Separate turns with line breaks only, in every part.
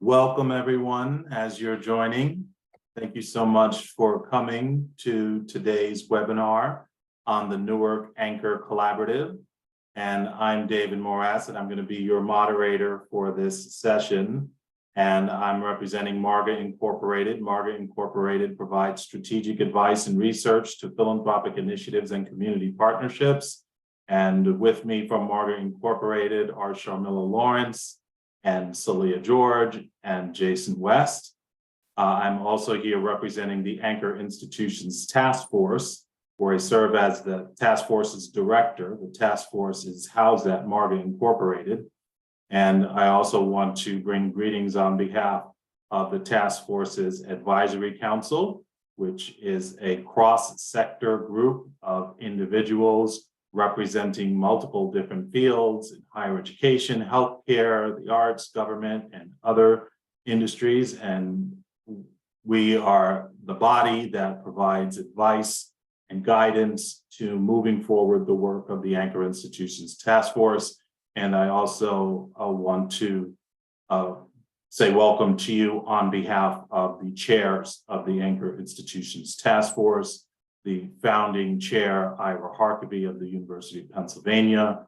Welcome, everyone, as you're joining. Thank you so much for coming to today's webinar on the Newark Anchor Collaborative. And I'm David Morass, and I'm going to be your moderator for this session. And I'm representing Marga Incorporated. Marga Incorporated provides strategic advice and research to philanthropic initiatives and community partnerships. And with me from Marga Incorporated are Sharmila Lawrence, and Celia George, and Jason West. I'm also here representing the Anchor Institutions Task Force, where I serve as the task force's director. The task force is housed at Marga Incorporated. And I also want to bring greetings on behalf of the task force's advisory council, which is a cross-sector group of individuals representing multiple different fields in higher education, healthcare, the arts, government, and other industries. And we are the body that provides advice and guidance to moving forward the work of the Anchor Institutions Task Force. And I also want to say welcome to you on behalf of the chairs of the Anchor Institutions Task Force, the founding chair, Ira Harkavy of the University of Pennsylvania,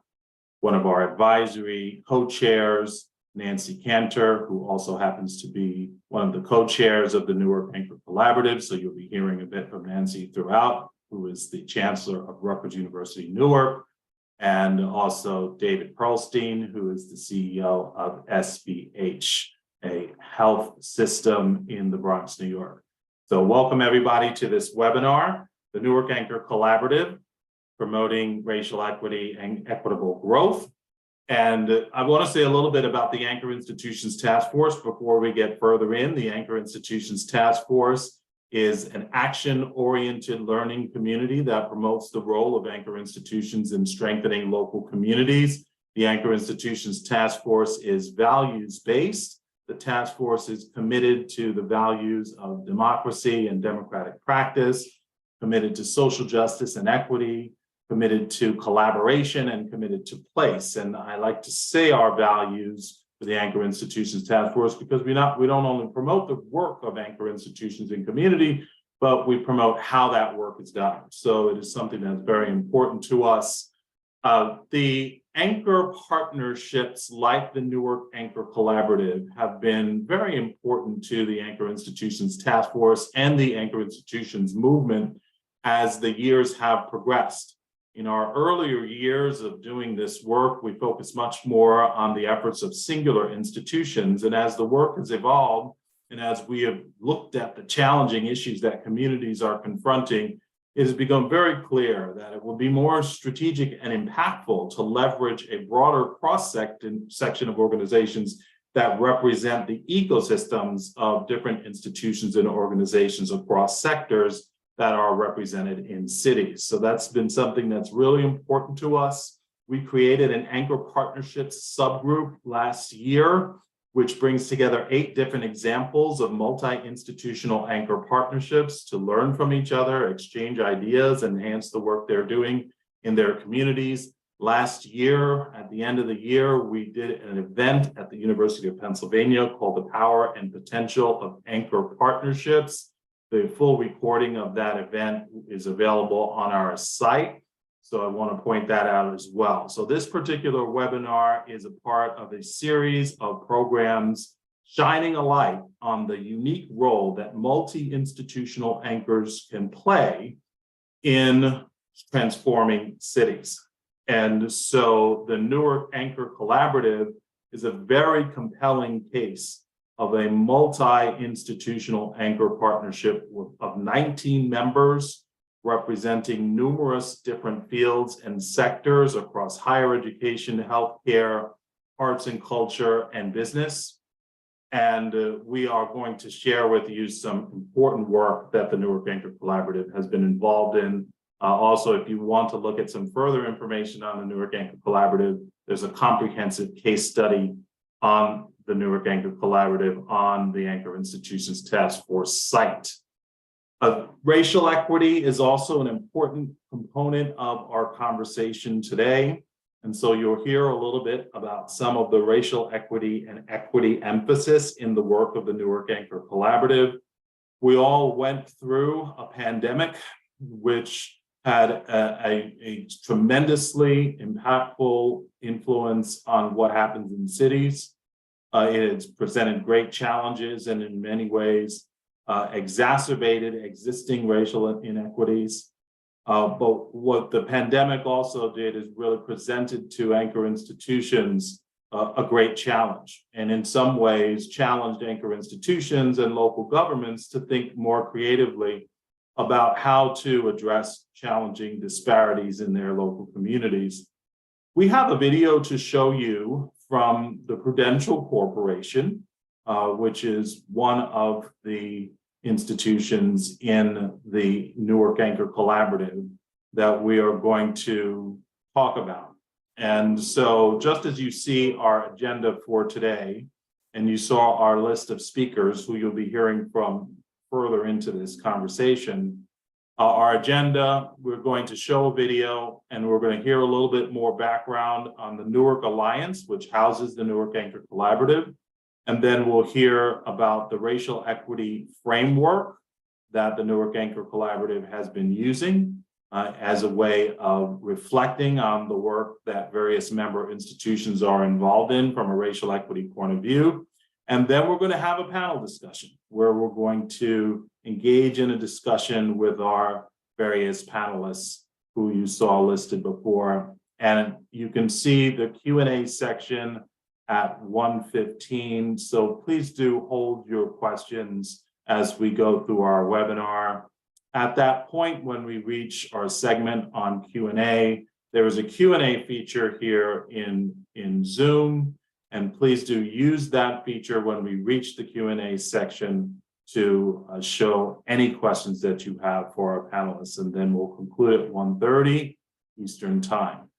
one of our advisory co-chairs, Nancy Cantor, who also happens to be one of the co-chairs of the Newark Anchor Collaborative. So you'll be hearing a bit from Nancy throughout, who is the chancellor of Rutgers University, Newark, and also David Pearlstein, who is the CEO of SBH, a health system in the Bronx, New York. So welcome everybody to this webinar, the Newark Anchor Collaborative, promoting racial equity and equitable growth. And I want to say a little bit about the Anchor Institutions Task Force before we get further in. The Anchor Institutions Task Force is an action-oriented learning community that promotes the role of anchor institutions in strengthening local communities. The Anchor Institutions Task Force is values-based. The task force is committed to the values of democracy and democratic practice, committed to social justice and equity, committed to collaboration, and committed to place. And I like to say our values for the Anchor Institutions Task Force because we don't only promote the work of anchor institutions in community, but we promote how that work is done. So it is something that's very important to us. The anchor partnerships like the Newark Anchor Collaborative have been very important to the Anchor Institutions Task Force and the Anchor Institutions movement as the years have progressed. In our earlier years of doing this work, we focused much more on the efforts of singular institutions. And as the work has evolved, and as we have looked at the challenging issues that communities are confronting, it has become very clear that it will be more strategic and impactful to leverage a broader cross-section of organizations that represent the ecosystems of different institutions and organizations across sectors that are represented in cities. So that's been something that's really important to us. We created an anchor partnerships subgroup last year, which brings together 8 different examples of multi-institutional anchor partnerships to learn from each other, exchange ideas, enhance the work they're doing in their communities. Last year, at the end of the year, we did an event at the University of Pennsylvania called The Power and Potential of Anchor Partnerships. The full recording of that event is available on our site. So I want to point that out as well. So this particular webinar is a part of a series of programs shining a light on the unique role that multi-institutional anchors can play in transforming cities. And so the Newark Anchor Collaborative is a very compelling case of a multi-institutional anchor partnership of 19 members representing numerous different fields and sectors across higher education, healthcare, arts and culture, and business. And we are going to share with you some important work that the Newark Anchor Collaborative has been involved in. Also, if you want to look at some further information on the Newark Anchor Collaborative, there's a comprehensive case study on the Newark Anchor Collaborative on the Anchor Institutions Task Force site. Racial equity is also an important component of our conversation today. And so you'll hear a little bit about some of the racial equity and equity emphasis in the work of the Newark Anchor Collaborative. We all went through a pandemic, which had a tremendously impactful influence on what happens in cities. It has presented great challenges and in many ways exacerbated existing racial inequities. But what the pandemic also did is really presented to anchor institutions a great challenge, and in some ways challenged anchor institutions and local governments to think more creatively about how to address challenging disparities in their local communities. We have a video to show you from the Prudential Corporation, which is one of the institutions in the Newark Anchor Collaborative that we are going to talk about. And so just as you see our agenda for today, and you saw our list of speakers who you'll be hearing from further into this conversation, our agenda, we're going to show a video and we're going to hear a little bit more background on the Newark Alliance, which houses the Newark Anchor Collaborative. And then we'll hear about the racial equity framework that the Newark Anchor Collaborative has been using as a way of reflecting on the work that various member institutions are involved in from a racial equity point of view. And then we're going to have a panel discussion where we're going to engage in a discussion with our various panelists who you saw listed before. And you can see the Q&A section at 1:15. So please do hold your questions as we go through our webinar. At that point, when we reach our segment on Q&A, there is a Q&A feature here in Zoom. And please do use that feature when we reach the Q&A section to show any questions that you have for our panelists. And then we'll conclude at 1:30 Eastern Time.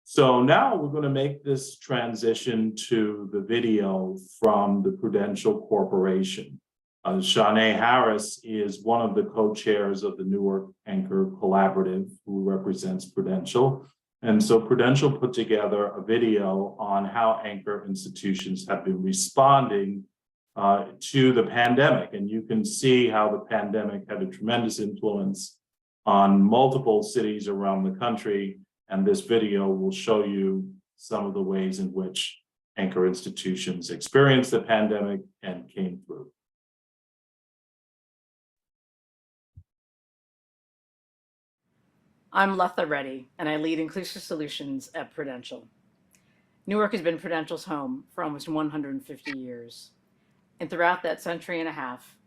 So now we're going to make this transition to the video from the Prudential Corporation. Shanae Harris is one of the co-chairs of the Newark Anchor Collaborative, who represents Prudential. And so Prudential put together a video on how anchor institutions have been responding to the pandemic. And you can see how the pandemic had a tremendous influence on multiple cities around the country. And this video will show you some of the ways in which anchor institutions experienced the pandemic and came through.
I'm Letha Reddy, and I lead Inclusive Solutions at Prudential. Newark has been Prudential's home for almost 150 years. And throughout that century and a half,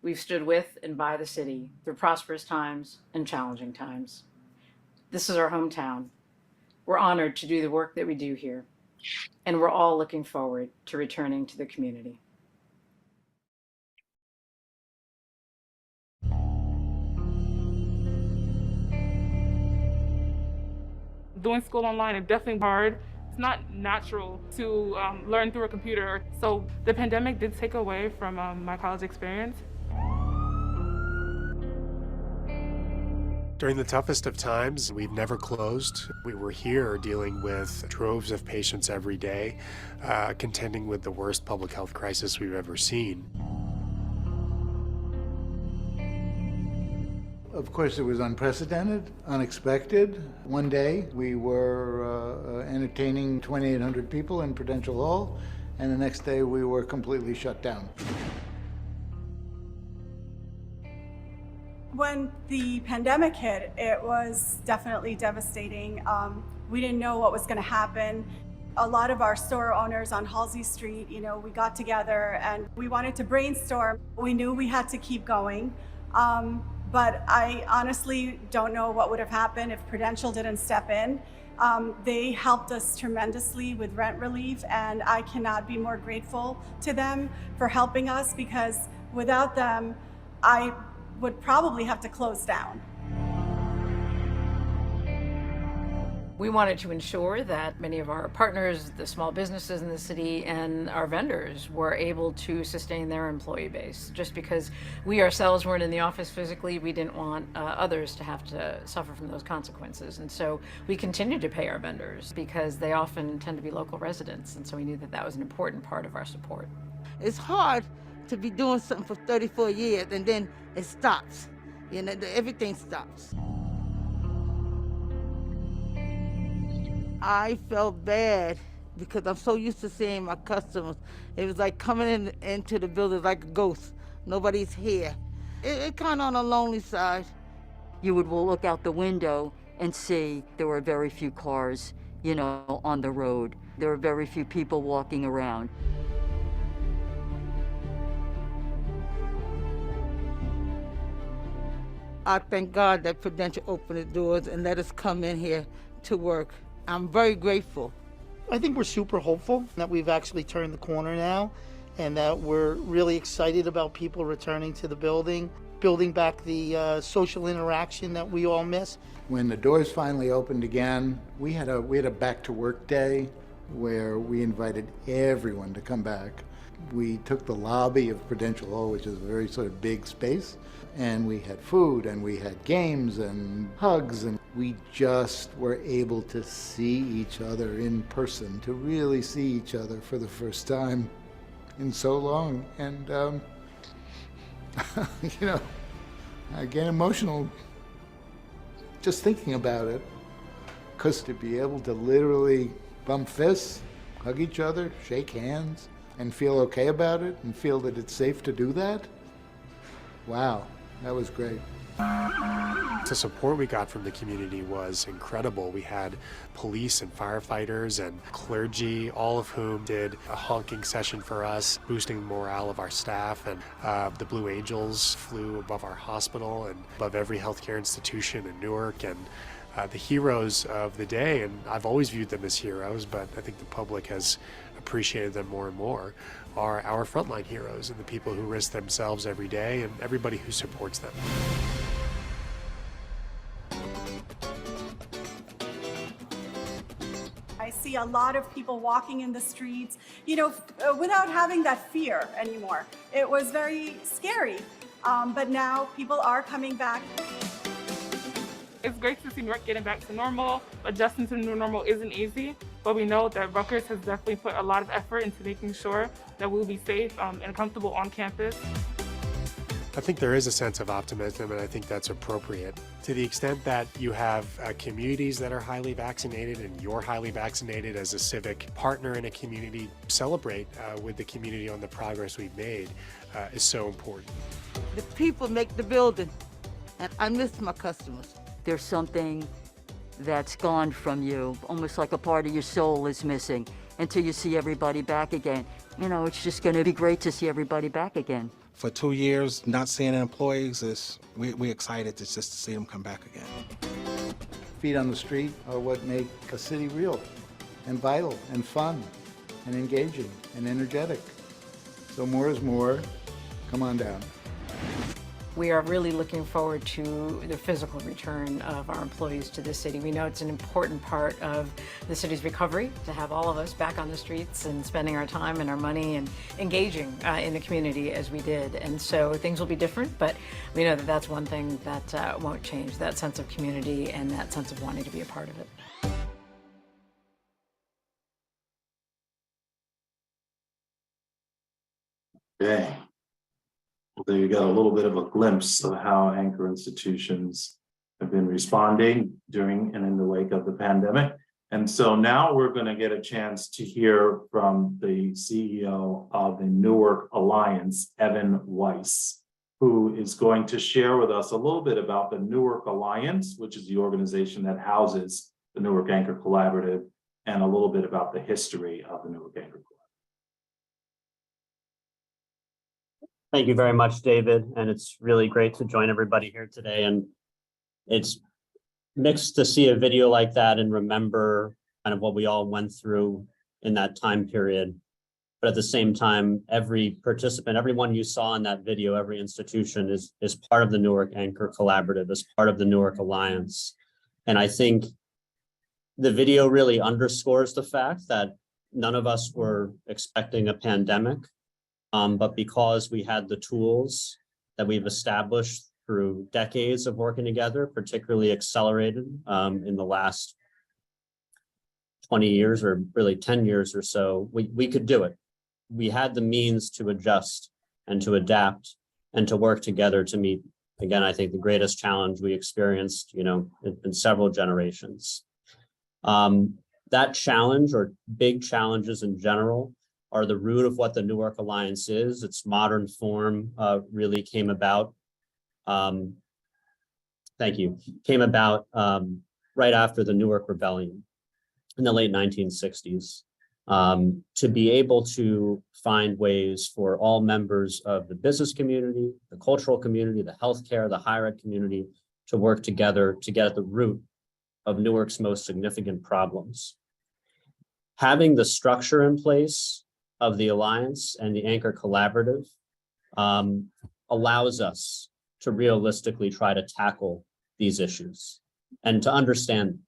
we've stood with and by the city through prosperous times and challenging times. This is our hometown. We're honored to do the work that we do here, and we're all looking forward to returning to the community.
Doing school online is definitely hard. It's not natural to learn through a computer. So the pandemic did take away from my college experience.
During the toughest of times, we've never closed. We were here dealing with droves of patients every day, contending with the worst public health crisis we've ever seen.
Of course, it was unprecedented, unexpected. One day, we were entertaining 2,800 people in Prudential Hall, and the next day, we were completely shut down.
When the pandemic hit, it was definitely devastating. We didn't know what was going to happen. A lot of our store owners on Halsey Street, we got together and we wanted to brainstorm. We knew we had to keep going. But I honestly don't know what would have happened if Prudential didn't step in. They helped us tremendously with rent relief, and I cannot be more grateful to them for helping us, because without them, I would probably have to close down.
We wanted to ensure that many of our partners, the small businesses in the city, and our vendors were able to sustain their employee base. Just because we ourselves weren't in the office physically, we didn't want others to have to suffer from those consequences. And so we continued to pay our vendors because they often tend to be local residents. And so we knew that that was an important part of our support.
It's hard to be doing something for 34 years and then it stops. You know, everything stops. I felt bad because I'm so used to seeing my customers. It was like coming into the building like a ghost. Nobody's here. It kind of on the lonely side.
You would look out the window and see there were very few cars, you know, on the road. There were very few people walking around.
I thank God that Prudential opened the doors and let us come in here to work. I'm very grateful.
I think we're super hopeful that we've actually turned the corner now and that we're really excited about people returning to the building, building back the social interaction that we all miss.
When the doors finally opened again, we had a back to work day where we invited everyone to come back. We took the lobby of Prudential Hall, which is a very sort of big space, and we had food and we had games and hugs, and we just were able to see each other in person, to really see each other for the first time in so long. And you know, I get emotional just thinking about it, because to be able to literally bump fists, hug each other, shake hands, and feel okay about it, and feel that it's safe to do that, wow, that was great.
The support we got from the community was incredible. We had police and firefighters and clergy, all of whom did a honking session for us, boosting the morale of our staff. And the Blue Angels flew above our hospital and above every healthcare institution in Newark. And the heroes of the day, and I've always viewed them as heroes, but I think the public has appreciated them more and more, are our frontline heroes and the people who risk themselves every day and everybody who supports them.
I see a lot of people walking in the streets, you know, without having that fear anymore. It was very scary, but now people are coming back.
It's great to see Newark getting back to normal. Adjusting to the new normal isn't easy, but we know that Rutgers has definitely put a lot of effort into making sure that we'll be safe and comfortable on campus.
I think there is a sense of optimism, and I think that's appropriate. To the extent that you have communities that are highly vaccinated and you're highly vaccinated as a civic partner in a community, celebrate with the community on the progress we've made is so important.
The people make the building, and I miss my customers.
There's something that's gone from you, almost like a part of your soul is missing until you see everybody back again. You know, it's just going to be great to see everybody back again.
For 2 years, not seeing employees, we're excited just to see them come back again.
Feet on the street are what make a city real and vital and fun and engaging and energetic. So more is more. Come on down.
We are really looking forward to the physical return of our employees to the city. We know it's an important part of the city's recovery to have all of us back on the streets and spending our time and our money and engaging in the community as we did. And so things will be different, but we know that that's one thing that won't change, that sense of community and that sense of wanting to be a part of it.
Okay. There you got a little bit of a glimpse of how anchor institutions have been responding during and in the wake of the pandemic. And so now we're going to get a chance to hear from the CEO of the Newark Alliance, Evan Weiss, who is going to share with us a little bit about the Newark Alliance, which is the organization that houses the Newark Anchor Collaborative, and a little bit about the history of the Newark Anchor Collaborative.
Thank you very much, David. And it's really great to join everybody here today. And it's mixed to see a video like that and remember kind of what we all went through in that time period. But at the same time, every participant, everyone you saw in that video, every institution is part of the Newark Anchor Collaborative, is part of the Newark Alliance. And I think The video really underscores the fact that none of us were expecting a pandemic, but because we had the tools that we've established through decades of working together, particularly accelerated in the last 20 years or really 10 years or so, we could do it. We had the means to adjust and to adapt and to work together to meet, again, I think the greatest challenge we experienced, in several generations. That challenge, or big challenges in general, are the root of what the Newark Alliance is. Its modern form really came about. Came about right after the Newark Rebellion in the late 1960s, to be able to find ways for all members of the business community, the cultural community, the healthcare, the higher ed community to work together to get at the root of Newark's most significant problems. Having the structure in place of the Alliance and the Anchor Collaborative allows us to realistically try to tackle these issues and to understand,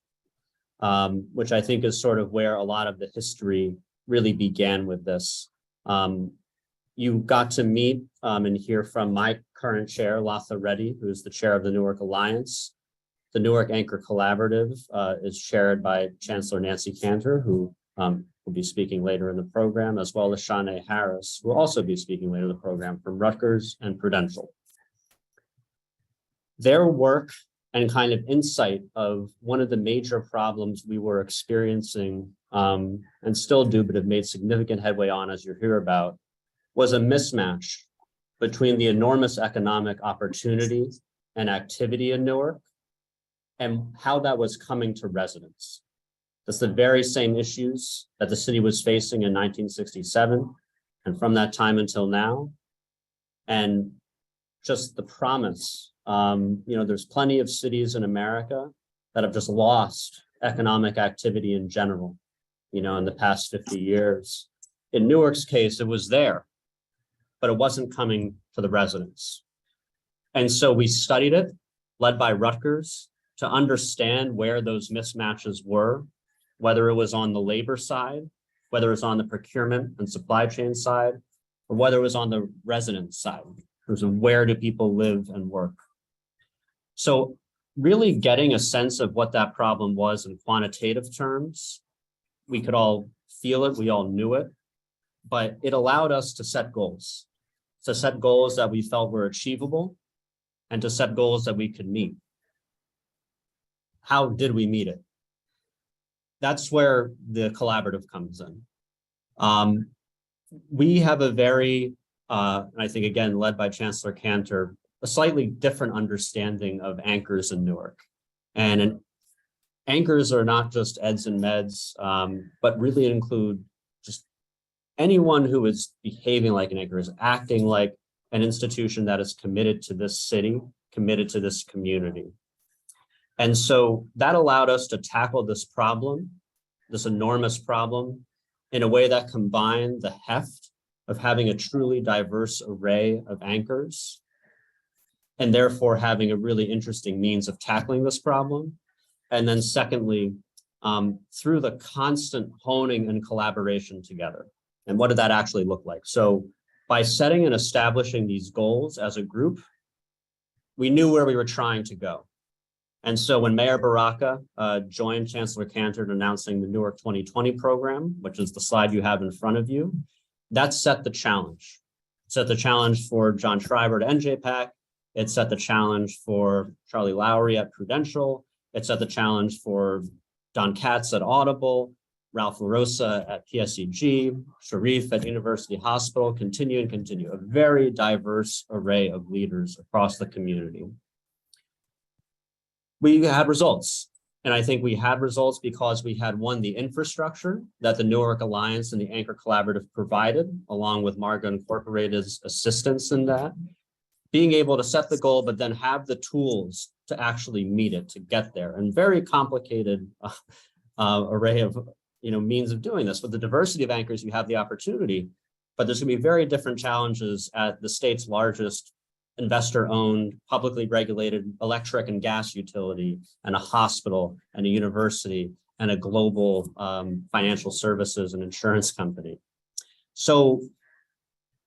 which I think is sort of where a lot of the history really began with this. You got to meet and hear from my current chair, Latha Reddy, who is the chair of the Newark Alliance. The Newark Anchor Collaborative is chaired by Chancellor Nancy Cantor, who will be speaking later in the program, as well as Shanae Harris, who will also be speaking later in the program from Rutgers and Prudential. Their work and kind of insight of one of the major problems we were experiencing and still do, but have made significant headway on, as you'll hear about, was a mismatch between the enormous economic opportunity and activity in Newark and how that was coming to residents. That's the very same issues that the city was facing in 1967 and from that time until now. And just the promise, there's plenty of cities in America that have just lost economic activity in general, in the past 50 years. In Newark's case, it was there, but it wasn't coming to the residents. And so we studied it, led by Rutgers, to understand where those mismatches were, whether it was on the labor side, whether it was on the procurement and supply chain side, or whether it was on the resident side, in terms of where do people live and work. So really getting a sense of what that problem was in quantitative terms, we could all feel it, we all knew it, but it allowed us to set goals that we felt were achievable and to set goals that we could meet. How did we meet it? That's where the collaborative comes in. We have a very, I think again, led by Chancellor Cantor, a slightly different understanding of anchors in Newark. And anchors are not just eds and meds, but really include just anyone who is behaving like an anchor, is acting like an institution that is committed to this city, committed to this community. And so that allowed us to tackle this problem, this enormous problem, in a way that combined the heft of having a truly diverse array of anchors, and therefore having a really interesting means of tackling this problem. And then secondly, through the constant honing and collaboration together. And what did that actually look like? So by setting and establishing these goals as a group, we knew where we were trying to go. And so when Mayor Baraka joined Chancellor Cantor in announcing the Newark 2020 program, which is the slide you have in front of you, that set the challenge. Set the challenge for John Schreiber at NJPAC. It set the challenge for Charlie Lowry at Prudential. It set the challenge for Don Katz at Audible, Ralph LaRosa at PSEG, Sharif at University Hospital, continue. A very diverse array of leaders across the community. We had results. And I think we had results because we had, one, the infrastructure that the Newark Alliance and the Anchor Collaborative provided, along with Marga Incorporated's assistance in that. Being able to set the goal, but then have the tools to actually meet it, to get there. And very complicated array of means of doing this. With the diversity of anchors, you have the opportunity, but there's gonna be very different challenges at the state's largest investor-owned, publicly regulated electric and gas utility, and a hospital, and a university, and a global financial services and insurance company. So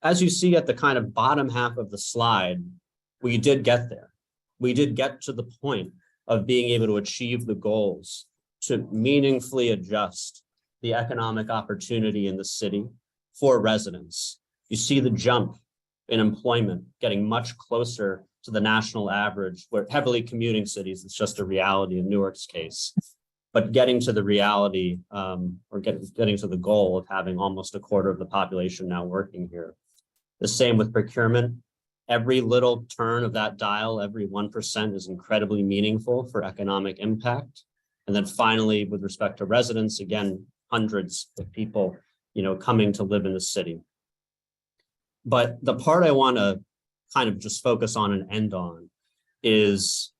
as you see at the kind of bottom half of the slide, we did get there. We did get to the point of being able to achieve the goals to meaningfully adjust the economic opportunity in the city for residents. You see the jump in employment getting much closer to the national average, where heavily commuting cities, it's just a reality in Newark's case. But getting to the reality or getting to the goal of having almost a quarter of the population now working here. The same with procurement. Every little turn of that dial, every 1% is incredibly meaningful for economic impact. And then finally, with respect to residents, again, hundreds of people, coming to live in the city. But the part I want to kind of just focus on and end on is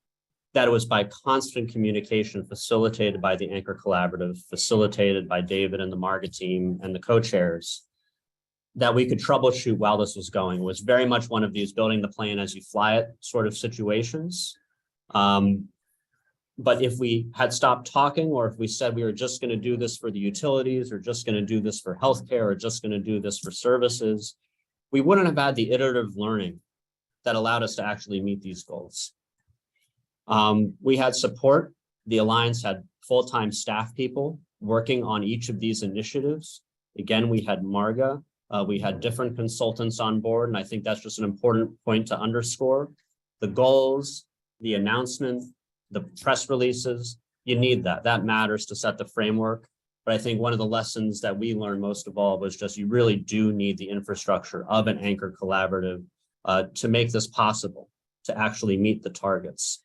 that it was by constant communication facilitated by the Anchor Collaborative, facilitated by David and the Marga team and the co-chairs, that we could troubleshoot while this was going. It was very much one of these building the plane as you fly it sort of situations. But if we had stopped talking, or if we said we were just going to do this for the utilities, or just going to do this for healthcare, or just going to do this for services, we wouldn't have had the iterative learning that allowed us to actually meet these goals. We had support. The Alliance had full-time staff people working on each of these initiatives. Again, we had Marga. We had different consultants on board, and I think that's just an important point to underscore. The goals, the announcement, the press releases, you need that. That matters to set the framework. But I think one of the lessons that we learned most of all was just you really do need the infrastructure of an Anchor Collaborative to make this possible, to actually meet the targets.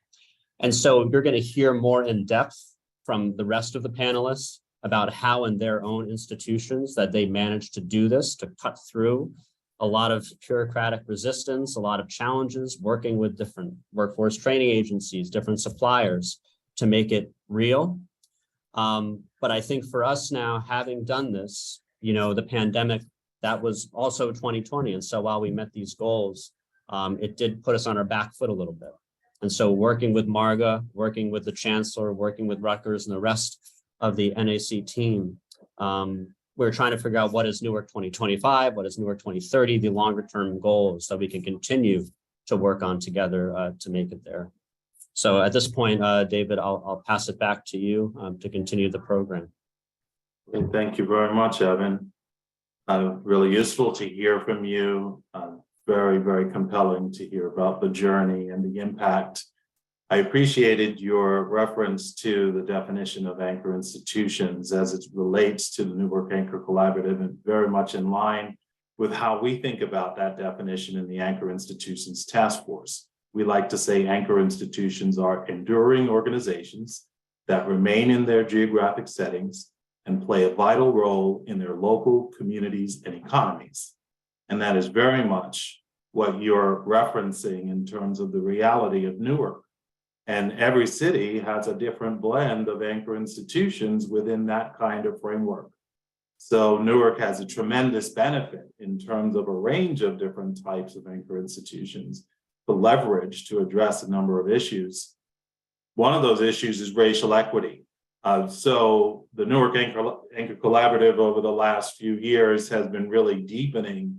And so you're going to hear more in depth from the rest of the panelists about how in their own institutions that they managed to do this, to cut through a lot of bureaucratic resistance, a lot of challenges, working with different workforce training agencies, different suppliers to make it real. But I think for us now, having done this, the pandemic, that was also 2020. And so while we met these goals, it did put us on our back foot a little bit. And so working with Marga, working with the Chancellor, working with Rutgers and the rest of the NAC team, we're trying to figure out what is Newark 2025, what is Newark 2030, the longer term goals that we can continue to work on together to make it there. So at this point, David, I'll pass it back to you to continue the program.
Thank you very much, Evan. Really useful to hear from you. Very, very compelling to hear about the journey and the impact. I appreciated your reference to the definition of anchor institutions as it relates to the Newark Anchor Collaborative, and very much in line with how we think about that definition in the Anchor Institutions Task Force. We like to say anchor institutions are enduring organizations that remain in their geographic settings and play a vital role in their local communities and economies. And that is very much what you're referencing in terms of the reality of Newark. And every city has a different blend of anchor institutions within that kind of framework. So Newark has a tremendous benefit in terms of a range of different types of anchor institutions to leverage to address a number of issues. One of those issues is racial equity. So the Newark Anchor Collaborative over the last few years has been really deepening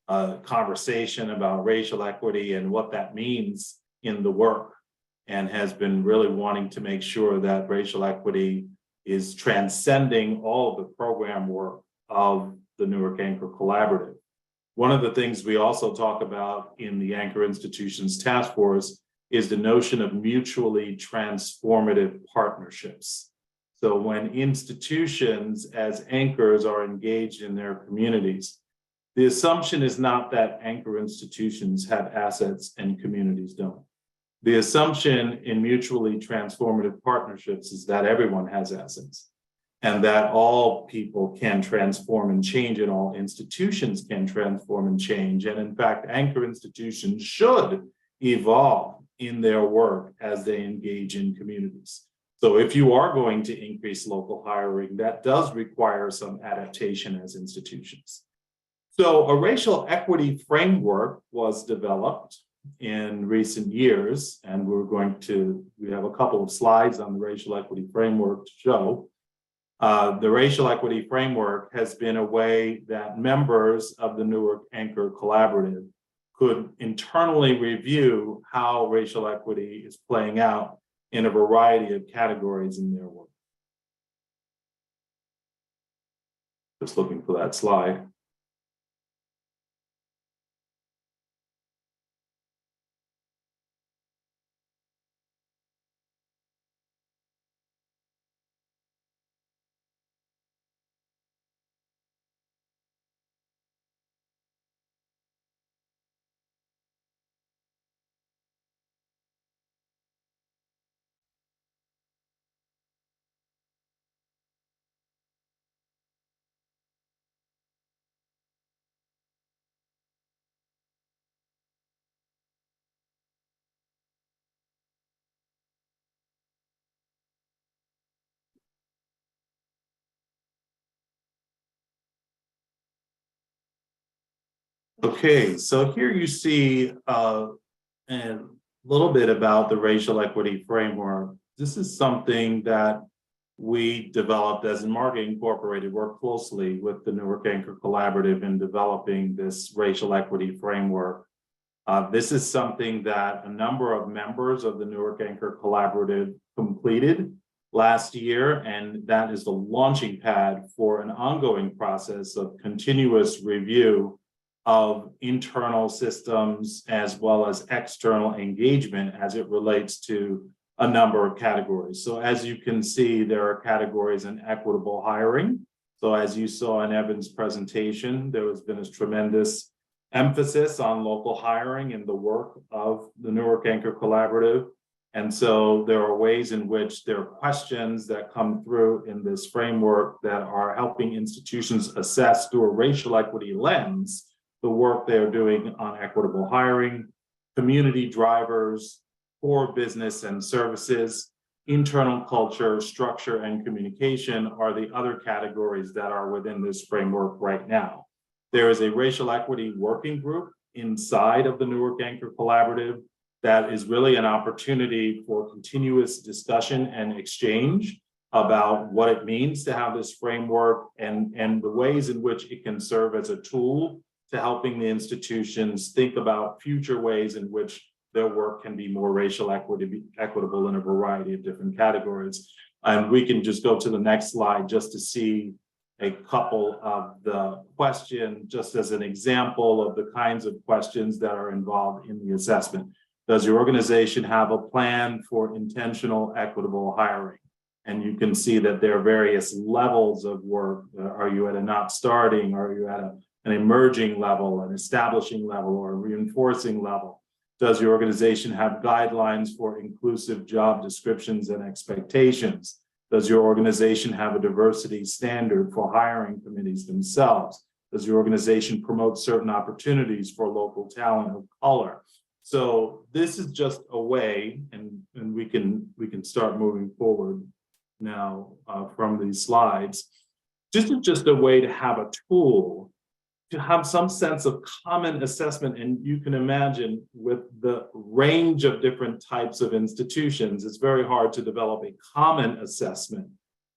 conversation about racial equity and what that means in the work, and has been really wanting to make sure that racial equity is transcending all of the program work of the Newark Anchor Collaborative. One of the things we also talk about in the Anchor Institutions Task Force is the notion of mutually transformative partnerships. So when institutions as anchors are engaged in their communities, the assumption is not that anchor institutions have assets and communities don't. The assumption in mutually transformative partnerships is that everyone has assets and that all people can transform and change, and all institutions can transform and change. And in fact, anchor institutions should evolve in their work as they engage in communities. So if you are going to increase local hiring, that does require some adaptation as institutions. So a racial equity framework was developed in recent years, and we have a couple of slides on the racial equity framework to show. The racial equity framework has been a way that members of the Newark Anchor Collaborative could internally review how racial equity is playing out in a variety of categories in their work. Just looking for that slide. Okay, so here you see a little bit about the racial equity framework. This is something that we developed as Marketing Incorporated, worked closely with the Newark Anchor Collaborative in developing this racial equity framework. This is something that a number of members of the Newark Anchor Collaborative completed last year, and that is the launching pad for an ongoing process of continuous review of internal systems as well as external engagement as it relates to a number of categories. So as you can see, there are categories in equitable hiring. So as you saw in Evan's presentation, there has been a tremendous emphasis on local hiring in the work of the Newark Anchor Collaborative. And so there are ways in which there are questions that come through in this framework that are helping institutions assess through a racial equity lens the work they're doing on equitable hiring, community drivers, core business and services, internal culture, structure, and communication are the other categories that are within this framework right now. There is a racial equity working group inside of the Newark Anchor Collaborative that is really an opportunity for continuous discussion and exchange about what it means to have this framework and the ways in which it can serve as a tool to helping the institutions think about future ways in which their work can be more racial equitable in a variety of different categories. And we can just go to the next slide just to see a couple of the questions, just as an example of the kinds of questions that are involved in the assessment. Does your organization have a plan for intentional equitable hiring? And you can see that there are various levels of work. Are you at a not starting? Are you at an emerging level, an establishing level, or a reinforcing level? Does your organization have guidelines for inclusive job descriptions and expectations? Does your organization have a diversity standard for hiring committees themselves? Does your organization promote certain opportunities for local talent of color? So this is just a way, and we can start moving forward now from these slides. Just a way to have a tool to have some sense of common assessment. And you can imagine with the range of different types of institutions, it's very hard to develop a common assessment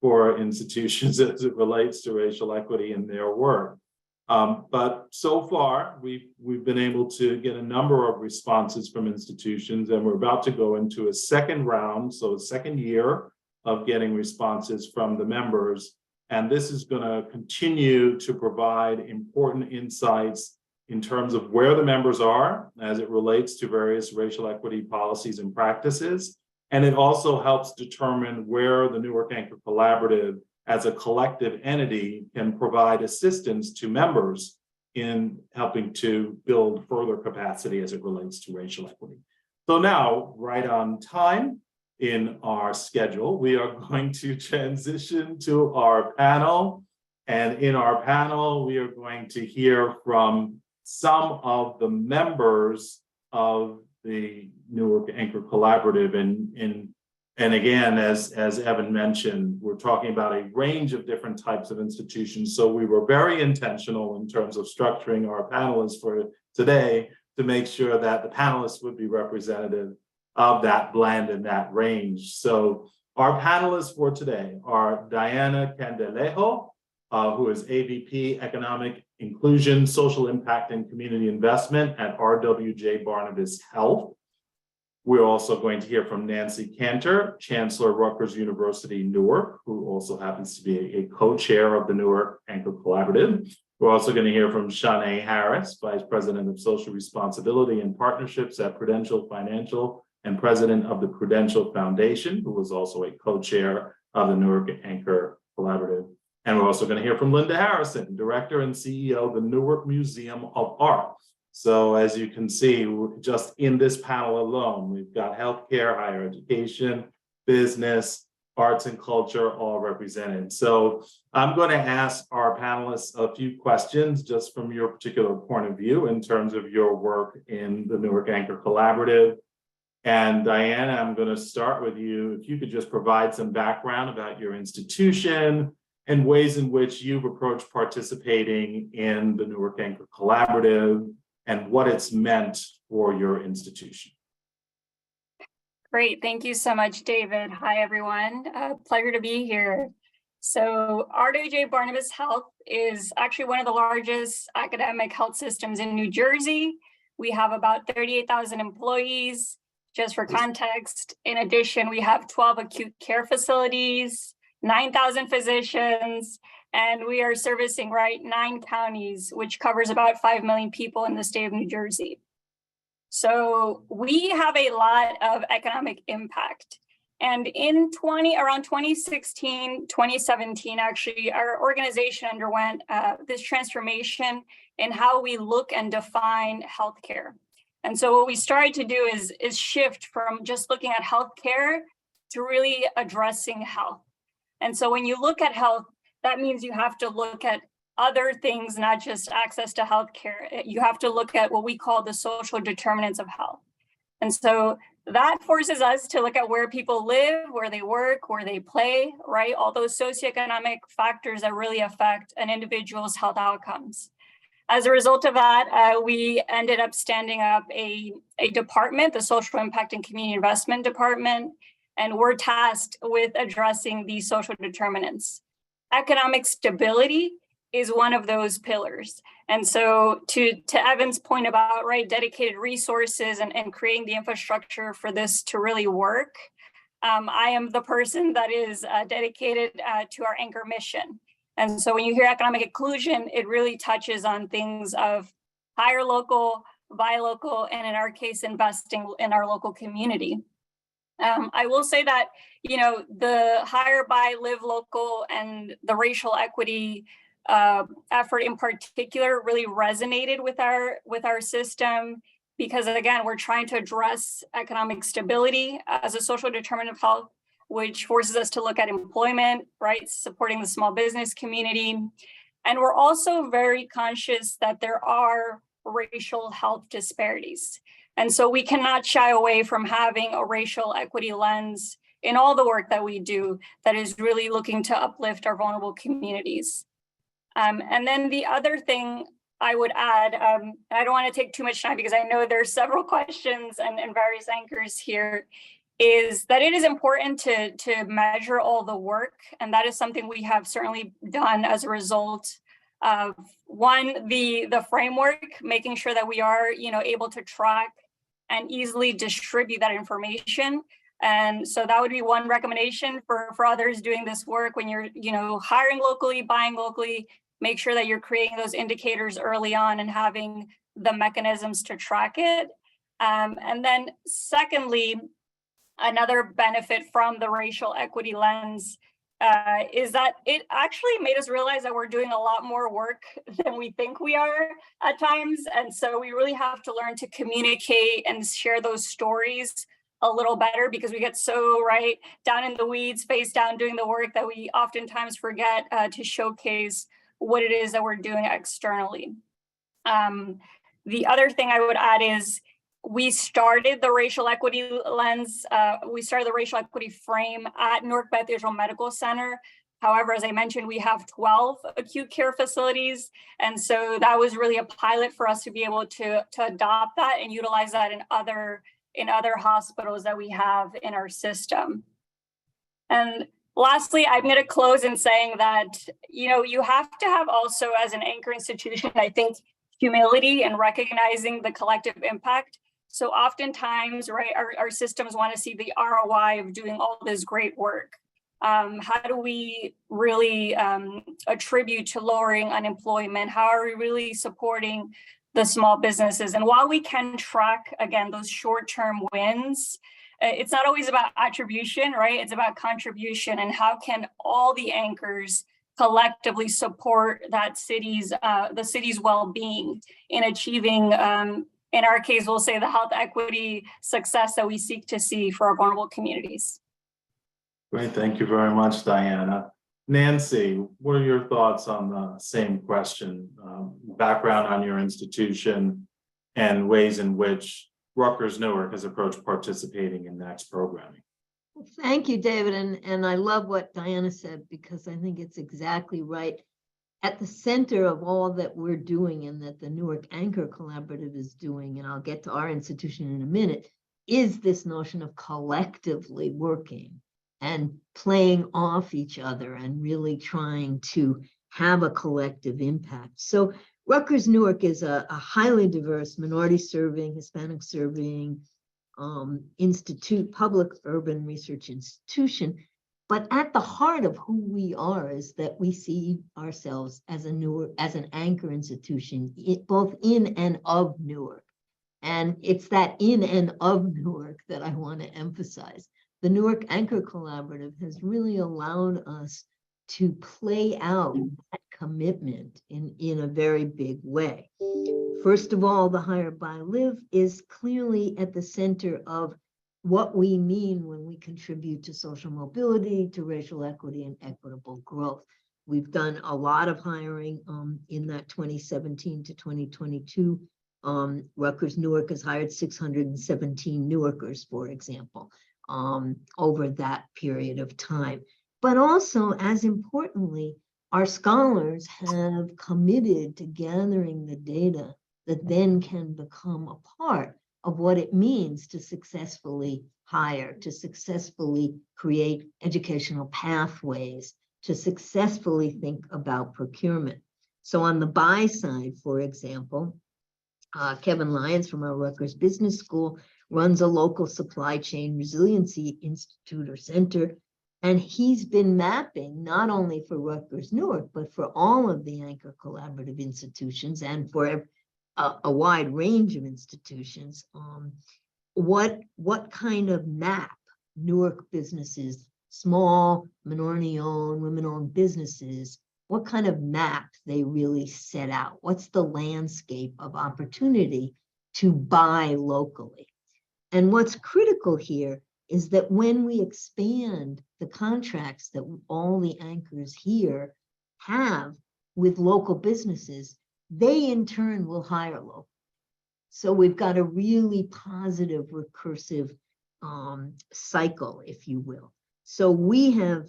for institutions as it relates to racial equity in their work. But so far, we've been able to get a number of responses from institutions, and we're about to go into a second round, so a second year of getting responses from the members. And this is going to continue to provide important insights in terms of where the members are as it relates to various racial equity policies and practices. And it also helps determine where the Newark Anchor Collaborative as a collective entity can provide assistance to members in helping to build further capacity as it relates to racial equity. So now, right on time, in our schedule, we are going to transition to our panel. And in our panel, we are going to hear from some of the members of the Newark Anchor Collaborative. And again, as Evan mentioned, we're talking about a range of different types of institutions. So we were very intentional in terms of structuring our panelists for today to make sure that the panelists would be representative of that blend and that range. So Our panelists for today are Diana Candelejo, who is AVP Economic Inclusion, Social Impact, and Community Investment at RWJ Barnabas Health. We're also going to hear from Nancy Cantor, Chancellor, Rutgers University, Newark, who also happens to be a co-chair of the Newark Anchor Collaborative. We're also going to hear from Shanae Harris, Vice President of Social Responsibility and Partnerships at Prudential Financial and President of the Prudential Foundation, who was also a co-chair of the Newark Anchor Collaborative. And we're also going to hear from Linda Harrison, Director and CEO of the Newark Museum of Art. So as you can see, just in this panel alone, we've got healthcare, higher education, business, arts and culture all represented. So I'm going to ask our panelists a few questions just from your particular point of view in terms of your work in the Newark Anchor Collaborative. And Diana, I'm going to start with you. If you could just provide some background about your institution and ways in which you've approached participating in the Newark Anchor Collaborative and what it's meant for your institution.
Great. Thank you so much, David. Hi, everyone. Pleasure to be here. So RWJ Barnabas Health is actually one of the largest academic health systems in New Jersey. We have about 38,000 employees. Just for context, in addition, we have 12 acute care facilities, 9,000 physicians, and we are servicing 9 counties, which covers about 5 million people in the state of New Jersey. So we have a lot of economic impact. And in around 2016, 2017, actually, our organization underwent this transformation in how we look and define healthcare. And so what we started to do is shift from just looking at healthcare to really addressing health. And so when you look at health, that means you have to look at other things, not just access to healthcare. You have to look at what we call the social determinants of health. And so that forces us to look at where people live, where they work, where they play, right? All those socioeconomic factors that really affect an individual's health outcomes. As a result of that, we ended up standing up a department, the Social Impact and Community Investment Department, and we're tasked with addressing these social determinants. Economic stability is one of those pillars. And so to Evan's point about dedicated resources and creating the infrastructure for this to really work, I am the person that is dedicated to our anchor mission. And so when you hear economic inclusion, it really touches on things of hire local, buy local, and in our case, investing in our local community. I will say that, the hire, buy, live local and the racial equity effort in particular really resonated with our system because, again, we're trying to address economic stability as a social determinant of health, which forces us to look at employment, supporting the small business community. And we're also very conscious that there are racial health disparities. And so we cannot shy away from having a racial equity lens in all the work that we do that is really looking to uplift our vulnerable communities. And then the other thing I would add, I don't want to take too much time because I know there's several questions and various anchors here, is that it is important to measure all the work. And that is something we have certainly done as a result of, one, the framework, making sure that we are able to track and easily distribute that information. And so that would be one recommendation for others doing this work. When you're hiring locally, buying locally, make sure that you're creating those indicators early on and having the mechanisms to track it. And then secondly, another benefit from the racial equity lens is that it actually made us realize that we're doing a lot more work than we think we are at times. And so we really have to learn to communicate and share those stories a little better because we get so down in the weeds, face down doing the work that we oftentimes forget to showcase what it is that we're doing externally. The other thing I would add is we started the racial equity lens. We started the racial equity frame at Newark Beth Israel Medical Center. However, as I mentioned, we have 12 acute care facilities. And so that was really a pilot for us to be able to adopt that and utilize that in other hospitals that we have in our system. And lastly, I'm going to close in saying that, you have to have also as an anchor institution, I think, humility and recognizing the collective impact. So oftentimes, right, our systems want to see the ROI of doing all this great work. How do we really attribute to lowering unemployment? How are we really supporting the small businesses? And while we can track, again, those short-term wins, it's not always about attribution, right? It's about contribution, and how can all the anchors collectively support that the city's well-being in achieving, in our case, we'll say the health equity success that we seek to see for our vulnerable communities.
Great, thank you very much, Diana. Nancy, what are your thoughts on the same question? Background on your institution and ways in which Rutgers Newark has approached participating in NACS programming.
Thank you, David. And I love what Diana said, because I think it's exactly right. At the center of all that we're doing and that the Newark Anchor Collaborative is doing, and I'll get to our institution in a minute, is this notion of collectively working and playing off each other and really trying to have a collective impact. So Rutgers Newark is a highly diverse, minority serving, Hispanic serving public urban research institution. But at the heart of who we are is that we see ourselves as an anchor institution, both in and of Newark. And it's that in and of Newark that I want to emphasize. The Newark Anchor Collaborative has really allowed us to play out that commitment in a very big way. First of all, the Hire by Live is clearly at the center of what we mean when we contribute to social mobility, to racial equity, and equitable growth. We've done a lot of hiring in that 2017 to 2022. Rutgers Newark has hired 617 Newarkers, for example, over that period of time. But also, as importantly, our scholars have committed to gathering the data that then can become a part of what it means to successfully hire, to successfully create educational pathways, to successfully think about procurement. So on the buy side, for example, Kevin Lyons from our Rutgers Business School runs a local supply chain resiliency institute or center. And he's been mapping not only for Rutgers Newark, but for all of the Anchor Collaborative institutions and for a wide range of institutions, what kind of map Newark businesses, small, minority-owned, women-owned businesses, what kind of map they really set out? What's the landscape of opportunity to buy locally? And what's critical here is that when we expand the contracts that all the anchors here have with local businesses, they in turn will hire local. So we've got a really positive recursive cycle, if you will. So we have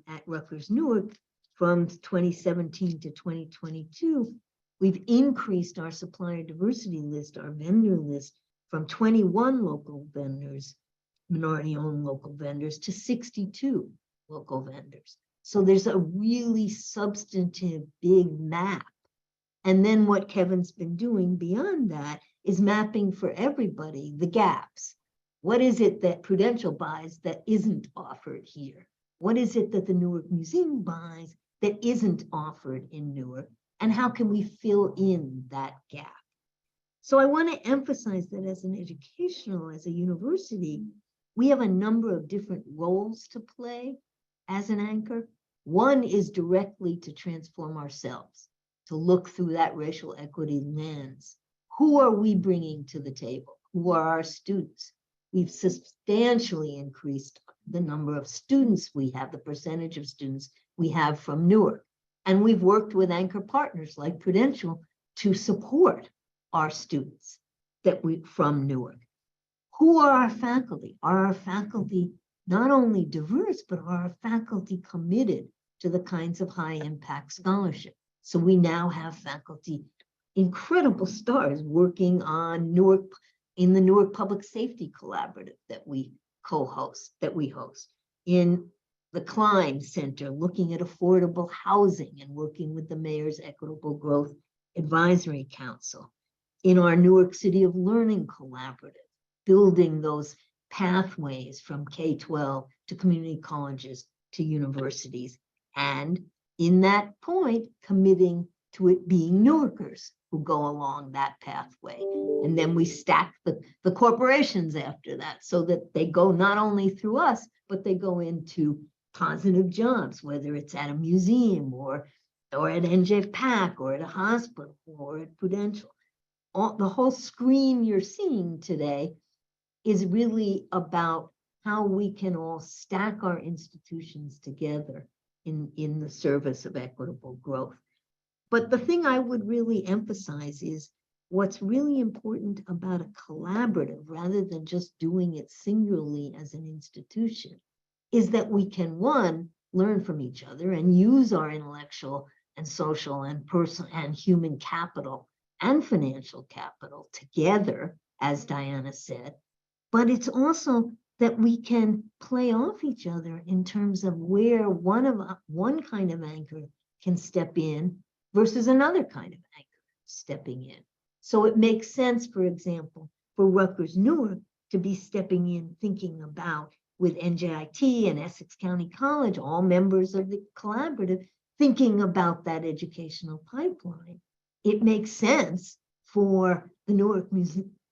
at Rutgers Newark from 2017 to 2022, we've increased our supplier diversity list, our vendor list, from 21 local vendors, minority-owned local vendors, to 62 local vendors. So there's a really substantive big map. And then what Kevin's been doing beyond that is mapping for everybody the gaps. What is it that Prudential buys that isn't offered here? What is it that the Newark Museum buys that isn't offered in Newark? And how can we fill in that gap? So I want to emphasize that as an educational, as a university, we have a number of different roles to play as an anchor. One is directly to transform ourselves, to look through that racial equity lens. Who are we bringing to the table? Who are our students? We've substantially increased the number of students we have, the percentage of students we have from Newark. And we've worked with anchor partners like Prudential to support our students from Newark. Who are our faculty? Are our faculty not only diverse, but are our faculty committed to the kinds of high impact scholarship? So we now have faculty, incredible stars, working on Newark, in the Newark Public Safety Collaborative that we host, in the Klein Center, looking at affordable housing and working with the Mayor's Equitable Growth Advisory Council. In our Newark City of Learning Collaborative, building those pathways from K-12 to community colleges to universities. And in that point, committing to it being Newarkers who go along that pathway. And then we stack the corporations after that so that they go not only through us, but they go into positive jobs, whether it's at a museum or at NJPAC or at a hospital or at Prudential. The whole screen you're seeing today is really about how we can all stack our institutions together in the service of equitable growth. But the thing I would really emphasize is what's really important about a collaborative, rather than just doing it singularly as an institution, is that we can, one, learn from each other and use our intellectual and social and personal and human capital and financial capital together, as Diana said. But it's also that we can play off each other in terms of where one kind of anchor can step in versus another kind of anchor stepping in. So it makes sense, for example, for Rutgers Newark to be stepping in, thinking about, with NJIT and Essex County College, all members of the collaborative, thinking about that educational pipeline. It makes sense for the Newark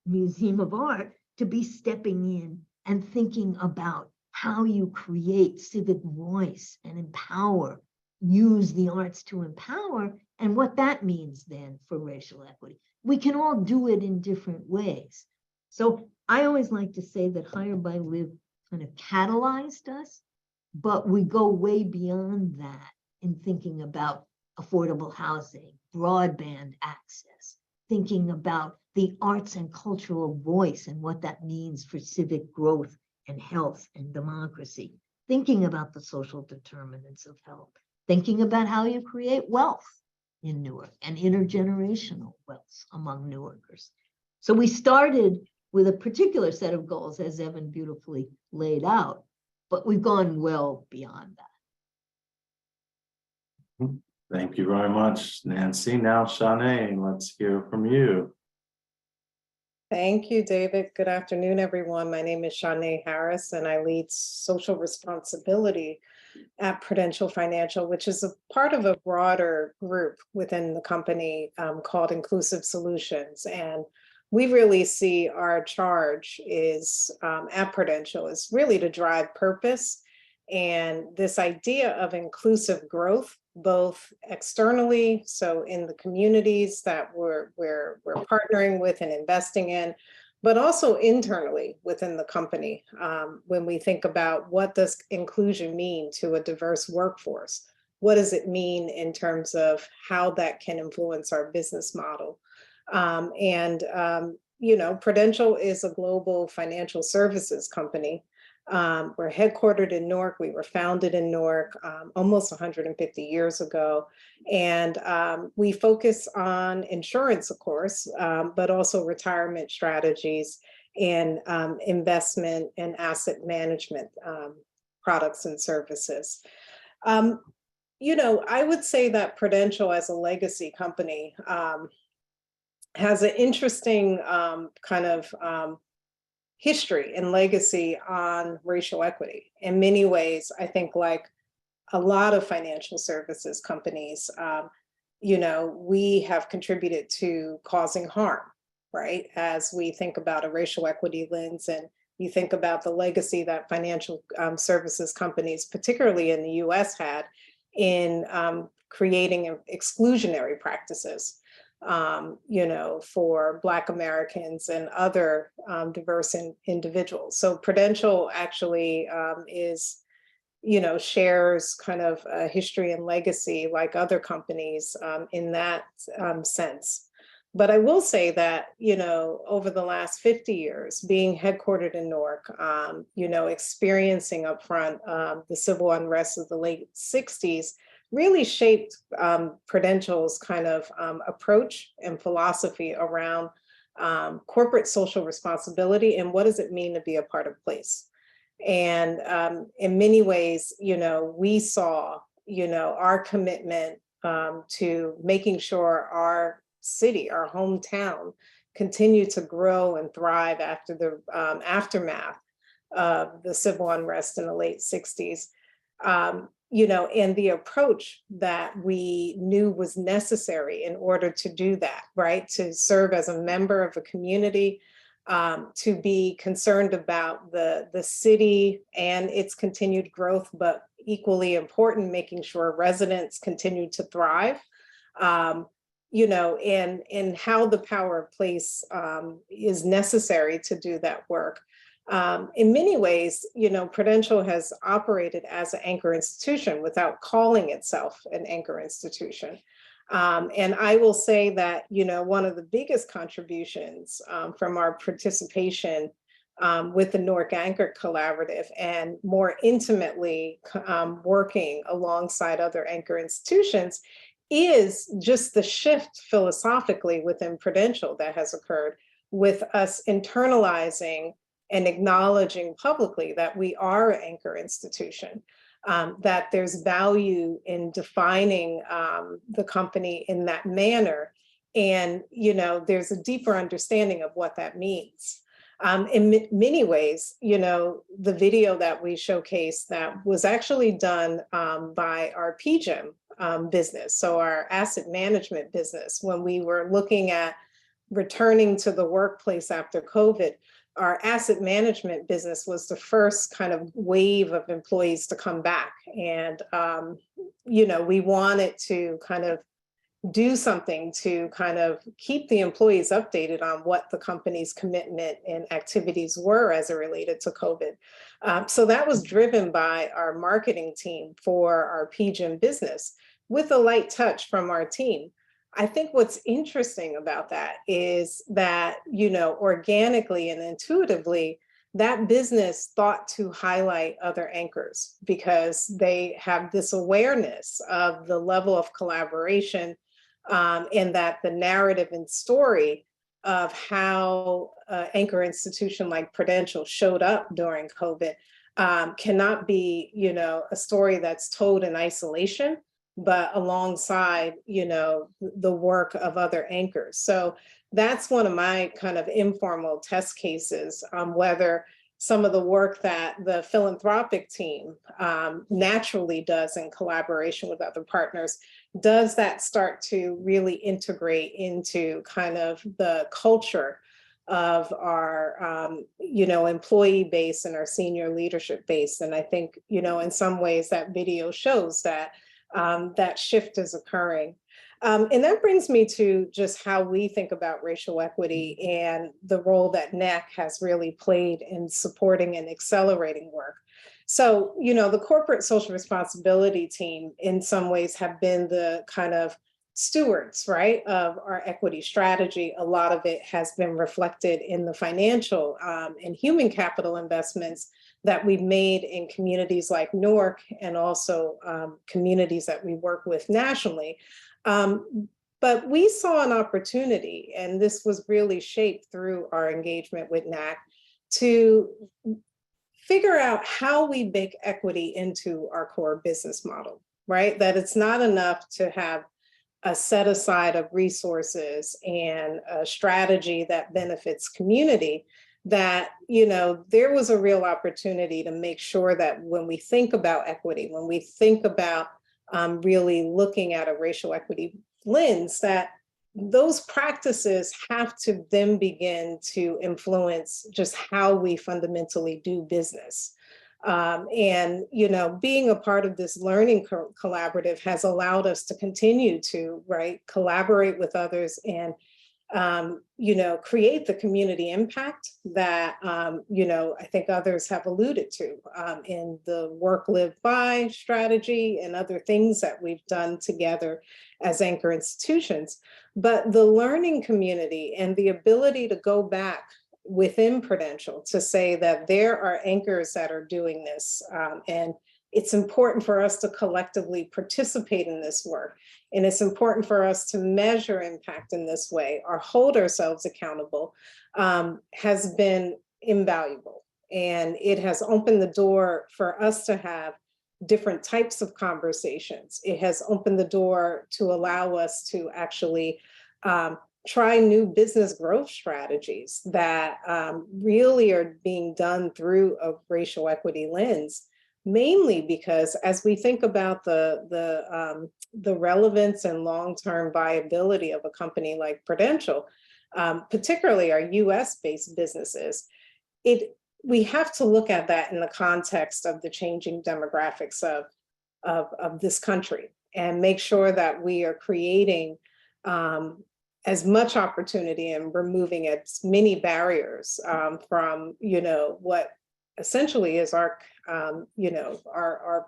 Museum of Art to be stepping in and thinking about how you create civic voice and empower, use the arts to empower, and what that means then for racial equity. We can all do it in different ways. So I always like to say that Hire by Live kind of catalyzed us, but we go way beyond that in thinking about affordable housing, broadband access, thinking about the arts and cultural voice and what that means for civic growth and health and democracy, thinking about the social determinants of health, thinking about how you create wealth in Newark and intergenerational wealth among Newarkers. So we started with a particular set of goals, as Evan beautifully laid out, but we've gone well beyond that.
Thank you very much, Nancy. Now, Shanae, let's hear from you.
Thank you, David. Good afternoon, everyone. My name is Shanae Harris, and I lead social responsibility at Prudential Financial, which is a part of a broader group within the company called Inclusive Solutions. And we really see our charge is at Prudential is really to drive purpose and this idea of inclusive growth, both externally, so in the communities that we're partnering with and investing in, but also internally within the company. When we think about what does inclusion mean to a diverse workforce, what does it mean in terms of how that can influence our business model? You know, Prudential is a global financial services company. We're headquartered in Newark. We were founded in Newark almost 150 years ago. And we focus on insurance, of course, but also retirement strategies and investment and asset management products and services. You know, I would say that Prudential as a legacy company has an interesting kind of history and legacy on racial equity. In many ways, I think like a lot of financial services companies, you know, we have contributed to causing harm, right? As we think about a racial equity lens and you think about the legacy that financial services companies, particularly in the US, had in creating exclusionary practices. You know, for Black Americans and other diverse individuals. So Prudential actually is, you know, shares kind of a history and legacy like other companies in that sense. But I will say that, you know, over the last 50 years, being headquartered in Newark, you know, experiencing upfront the civil unrest of the late 60s, really shaped Prudential's kind of approach and philosophy around corporate social responsibility and what does it mean to be a part of place. And in many ways, we saw, our commitment to making sure our city, our hometown, continue to grow and thrive after the aftermath of the civil unrest in the late 60s. And the approach that we knew was necessary in order to do that, right? To serve as a member of a community, to be concerned about the city and its continued growth, but equally important, making sure residents continue to thrive. And how the power of place is necessary to do that work. In many ways, Prudential has operated as an anchor institution without calling itself an anchor institution. And I will say that, one of the biggest contributions from our participation with the Newark Anchor Collaborative and more intimately working alongside other anchor institutions is just the shift philosophically within Prudential that has occurred, with us internalizing and acknowledging publicly that we are an anchor institution, that there's value in defining the company in that manner. And, there's a deeper understanding of what that means. In many ways, the video that we showcased that was actually done by our PGIM business, so our asset management business, when we were looking at returning to the workplace after COVID. Our asset management business was the first kind of wave of employees to come back. And, we wanted to kind of do something to kind of keep the employees updated on what the company's commitment and activities were as it related to COVID. So that was driven by our marketing team for our PGIM business with a light touch from our team. I think what's interesting about that is that, organically and intuitively, that business thought to highlight other anchors because they have this awareness of the level of collaboration and that the narrative and story of how anchor institution like Prudential showed up during COVID cannot be, a story that's told in isolation, but alongside, the work of other anchors. So that's one of my kind of informal test cases on whether some of the work that the philanthropic team naturally does in collaboration with other partners, does that start to really integrate into kind of the culture of our, employee base and our senior leadership base. And I think, in some ways that video shows that that shift is occurring. And that brings me to just how we think about racial equity and the role that NAC has really played in supporting and accelerating work. So, the corporate social responsibility team in some ways have been the kind of stewards, right, of our equity strategy. A lot of it has been reflected in the financial and human capital investments that we've made in communities like Newark and also communities that we work with nationally. But we saw an opportunity, and this was really shaped through our engagement with NAC, to figure out how we bake equity into our core business model, right? That it's not enough to have a set aside of resources and a strategy that benefits community, that, there was a real opportunity to make sure that when we think about equity, when we think about really looking at a racial equity lens, that those practices have to then begin to influence just how we fundamentally do business. And, being a part of this learning collaborative has allowed us to continue to, collaborate with others and, create the community impact that, I think others have alluded to in the work live by strategy and other things that we've done together as anchor institutions. But the learning community and the ability to go back within Prudential to say that there are anchors that are doing this, and it's important for us to collectively participate in this work. And it's important for us to measure impact in this way or hold ourselves accountable, has been invaluable. And it has opened the door for us to have different types of conversations. It has opened the door to allow us to actually try new business growth strategies that really are being done through a racial equity lens, mainly because as we think about the relevance and long-term viability of a company like Prudential, particularly our US-based businesses, we have to look at that in the context of the changing demographics of this country and make sure that we are creating as much opportunity and removing as many barriers from, what essentially is our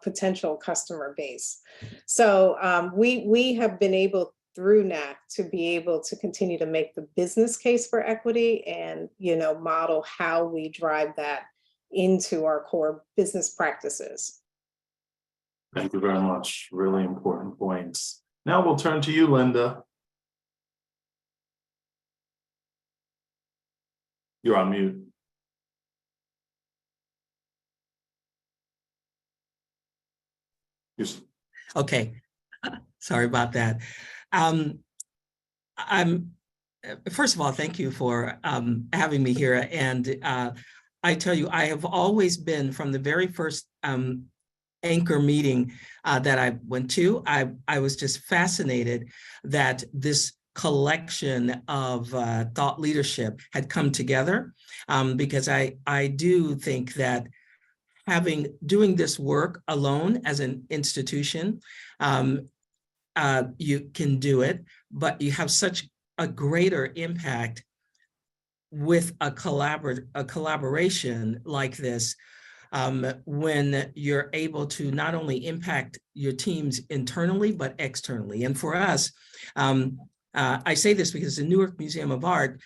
potential customer base. So we have been able through NAC to be able to continue to make the business case for equity and, model how we drive that into our core business practices.
Thank you very much. Really important points. Now we'll turn to you, Linda. You're on mute.
Okay, sorry about that. First of all, thank you for having me here. And I tell you, I have always been, from the very first anchor meeting that I went to, I was just fascinated that this collection of thought leadership had come together, because I do think that doing this work alone as an institution, you can do it, but you have such a greater impact with a collaboration like this, when you're able to not only impact your teams internally, but externally. And for us, I say this because the Newark Museum of Art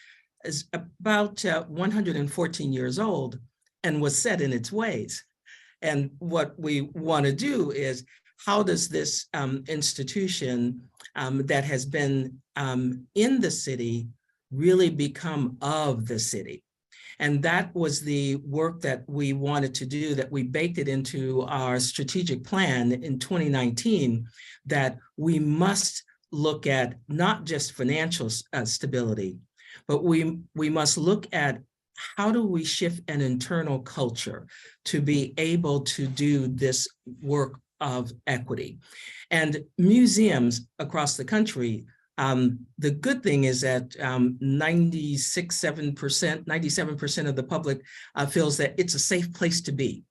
is about 114 years old and was set in its ways. And what we want to do is, how does this institution that has been in the city really become of the city? And that was the work that we wanted to do, that we baked it into our strategic plan in 2019, that we must look at not just financial stability, but we must look at how do we shift an internal culture to be able to do this work of equity. And museums across the country, the good thing is that 97% of the public feels that it's a safe place to be,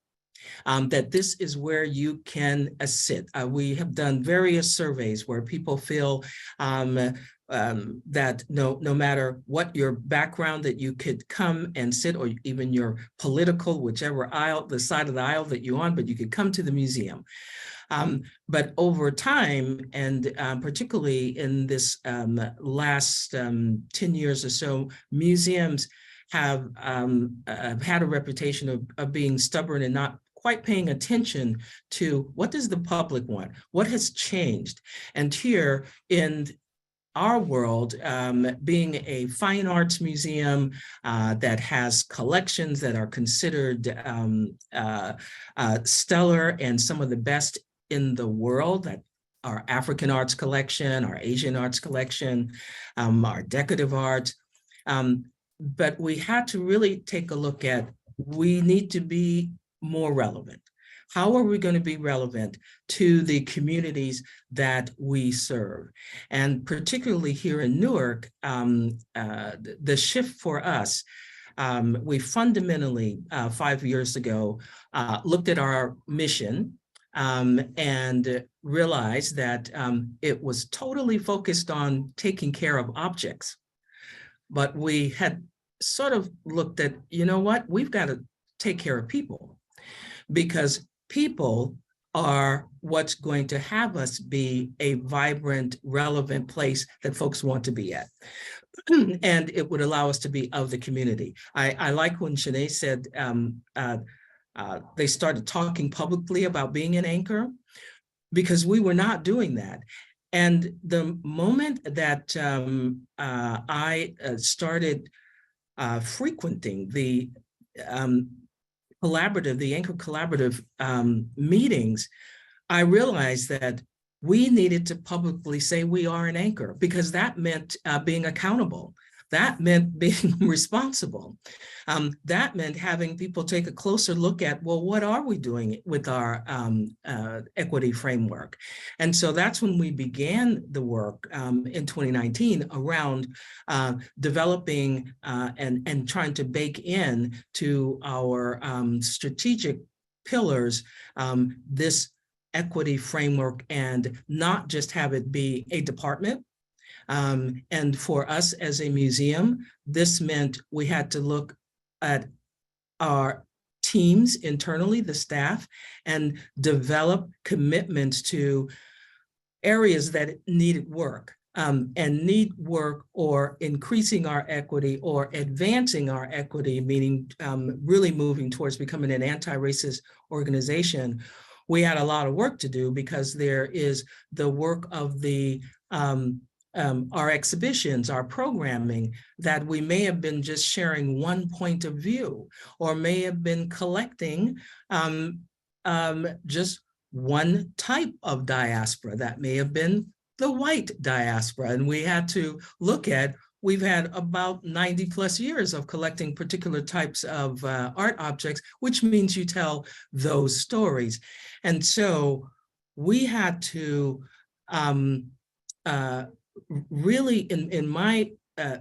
that this is where you can sit. We have done various surveys where people feel that no matter what your background, that you could come and sit, or even your political, whichever aisle, the side of the aisle that you're on, but you could come to the museum. But over time, and particularly in this last 10 years or so, museums have had a reputation of being stubborn and not quite paying attention to what does the public want, what has changed. And here in our world, being a fine arts museum that has collections that are considered stellar and some of the best in the world, that our African arts collection, our Asian arts collection, our decorative arts. But we had to really take a look at, we need to be more relevant. How are we going to be relevant to the communities that we serve? And particularly here in Newark, the shift for us, we fundamentally 5 years ago looked at our mission and realized that it was totally focused on taking care of objects. But we had sort of looked at, you know what, we've got to take care of people, because people are what's going to have us be a vibrant, relevant place that folks want to be at. And it would allow us to be of the community. I like when Shanae said they started talking publicly about being an anchor, because we were not doing that. And the moment that I started frequenting the collaborative, the Anchor Collaborative meetings, I realized that we needed to publicly say we are an anchor, because that meant being accountable. That meant being responsible. That meant having people take a closer look at, well, what are we doing with our equity framework? And so that's when we began the work in 2019 around developing and trying to bake in to our strategic pillars this equity framework, and not just have it be a department. And for us as a museum, this meant we had to look at our teams internally, the staff, and develop commitments to areas that needed work. And need work, or increasing our equity, or advancing our equity, meaning really moving towards becoming an anti-racist organization. We had a lot of work to do, because there is the work of the our exhibitions, our programming, that we may have been just sharing one point of view, or may have been collecting just one type of diaspora. That may have been the white diaspora. And we had to look at, we've had about 90 plus years of collecting particular types of art objects, which means you tell those stories. And so we had to really, in my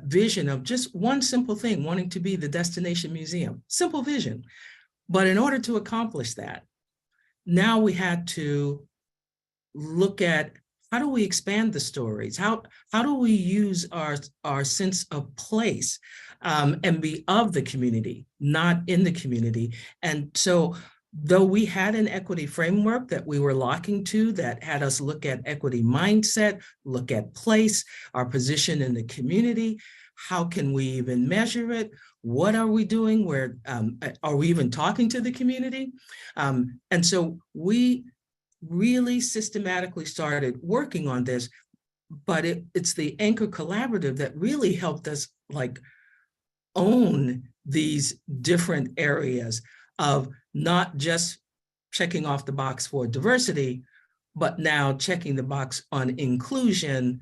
vision of just one simple thing, wanting to be the destination museum, simple vision. But in order to accomplish that, now we had to look at, how do we expand the stories? How do we use our sense of place and be of the community, not in the community? And so, though we had an equity framework that we were locking to, that had us look at equity mindset, look at place, our position in the community, how can we even measure it? What are we doing? Where are we even talking to the community? And so we really systematically started working on this, but it's the Anchor Collaborative that really helped us like own these different areas of not just checking off the box for diversity, but now checking the box on inclusion,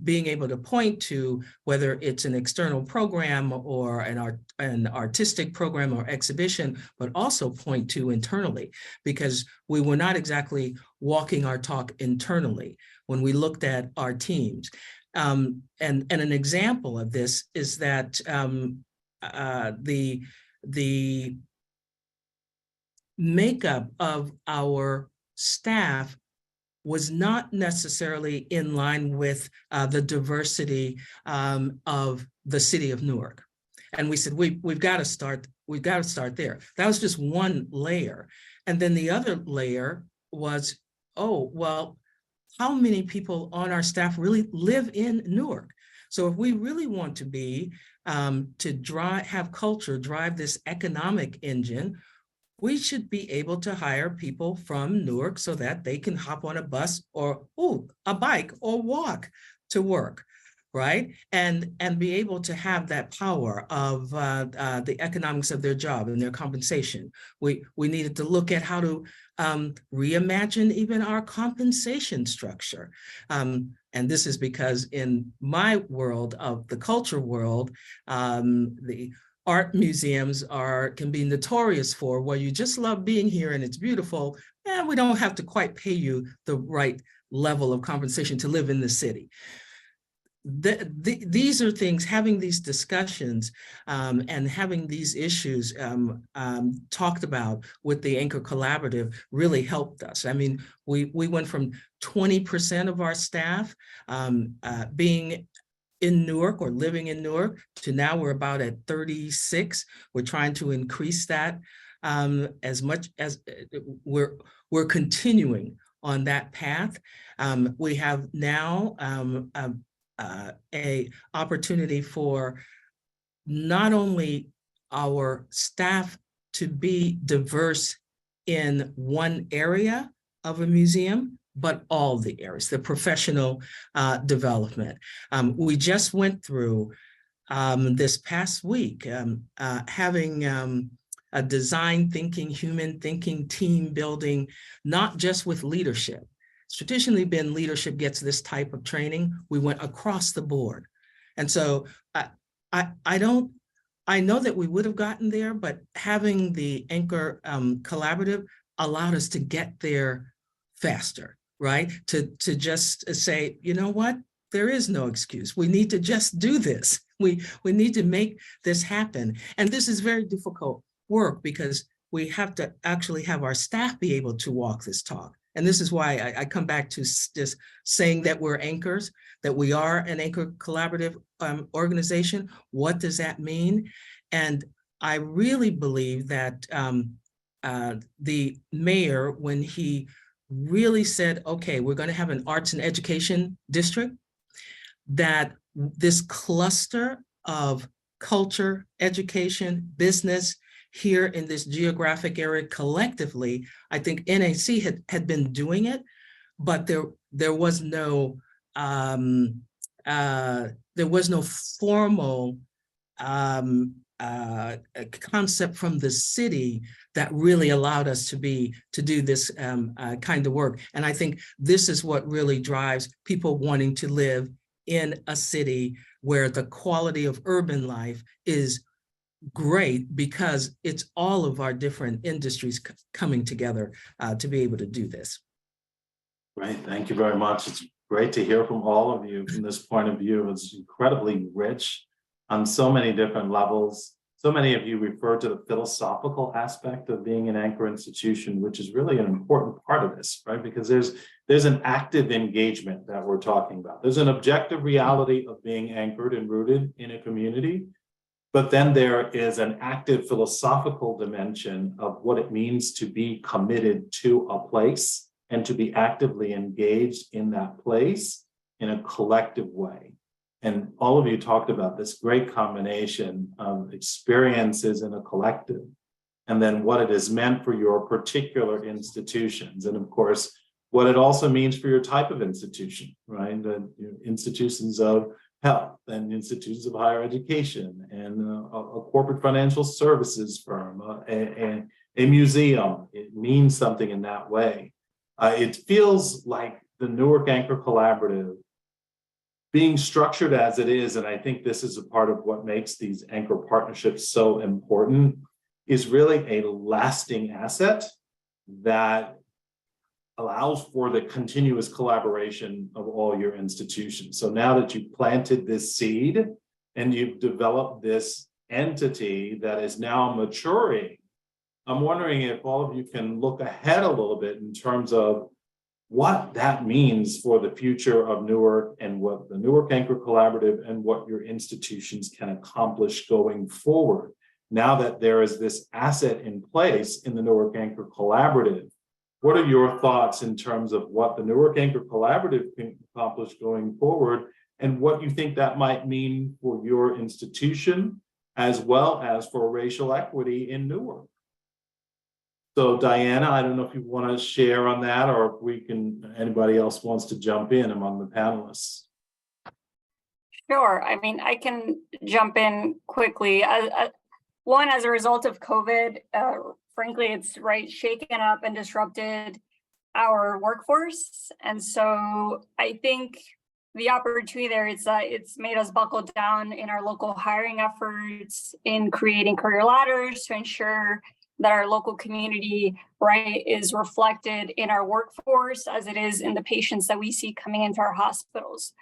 being able to point to whether it's an external program or an artistic program or exhibition, but also point to internally, because we were not exactly walking our talk internally when we looked at our teams. And an example of this is that the makeup of our staff was not necessarily in line with the diversity of the city of Newark. And we said, we've got to start there. That was just one layer. And then the other layer was, oh, well, how many people on our staff really live in Newark? So if we really want to be, have culture, drive this economic engine, we should be able to hire people from Newark so that they can hop on a bus or a bike or walk to work, right? And be able to have that power of the economics of their job and their compensation. We needed to look at how to reimagine even our compensation structure. And this is because in my world of the culture world, the art museums can be notorious for, well, you just love being here and it's beautiful, and we don't have to quite pay you the right level of compensation to live in the city. These are things, having these discussions and having these issues talked about with the Anchor Collaborative really helped us. I mean, we went from 20% of our staff being in Newark or living in Newark to now we're about at 36. We're trying to increase that as much as we're continuing on that path. We have now a opportunity for not only our staff to be diverse in one area of a museum, but all the areas, the professional development. We just went through this past week having a design thinking, human thinking, team building, not just with leadership. It's traditionally been leadership gets this type of training. We went across the board. And so I know that we would have gotten there, but having the Anchor Collaborative allowed us to get there faster, right? To just say, you know what? There is no excuse. We need to just do this. We need to make this happen. And this is very difficult work because we have to actually have our staff be able to walk this talk. And this is why I come back to just saying that we're anchors, that we are an Anchor Collaborative organization. What does that mean? And I really believe that the mayor, when he really said, okay, we're going to have an arts and education district, that this cluster of culture, education, business here in this geographic area collectively, I think NAC had been doing it, but there was no formal concept from the city that really allowed us to do this kind of work. And I think this is what really drives people wanting to live in a city where the quality of urban life is great, because it's all of our different industries coming together to be able to do this.
Great, thank you very much. It's great to hear from all of you from this point of view. It's incredibly rich on so many different levels. So many of you refer to the philosophical aspect of being an anchor institution, which is really an important part of this, right? Because there's an active engagement that we're talking about. There's an objective reality of being anchored and rooted in a community, but then there is an active philosophical dimension of what it means to be committed to a place and to be actively engaged in that place in a collective way. And all of you talked about this great combination of experiences in a collective, and then what it has meant for your particular institutions. And of course, what it also means for your type of institution, right? The institutions of health and institutions of higher education and a corporate financial services firm, a museum. It means something in that way. It feels like the Newark Anchor Collaborative, being structured as it is, and I think this is a part of what makes these anchor partnerships so important, is really a lasting asset that allows for the continuous collaboration of all your institutions. So now that you've planted this seed and you've developed this entity that is now maturing, I'm wondering if all of you can look ahead a little bit in terms of what that means for the future of Newark and what the Newark Anchor Collaborative and what your institutions can accomplish going forward. Now that there is this asset in place in the Newark Anchor Collaborative, what are your thoughts in terms of what the Newark Anchor Collaborative can accomplish going forward, and what you think that might mean for your institution as well as for racial equity in Newark? So Diana, I don't know if you want to share on that, or if we can, anybody else wants to jump in among the panelists.
Sure. I mean, I can jump in quickly. One, as a result of COVID, frankly, it's shaken up and disrupted our workforce. And so I think the opportunity there is that it's made us buckle down in our local hiring efforts, in creating career ladders to ensure that our local community, is reflected in our workforce as it is in the patients that we see coming into our hospitals.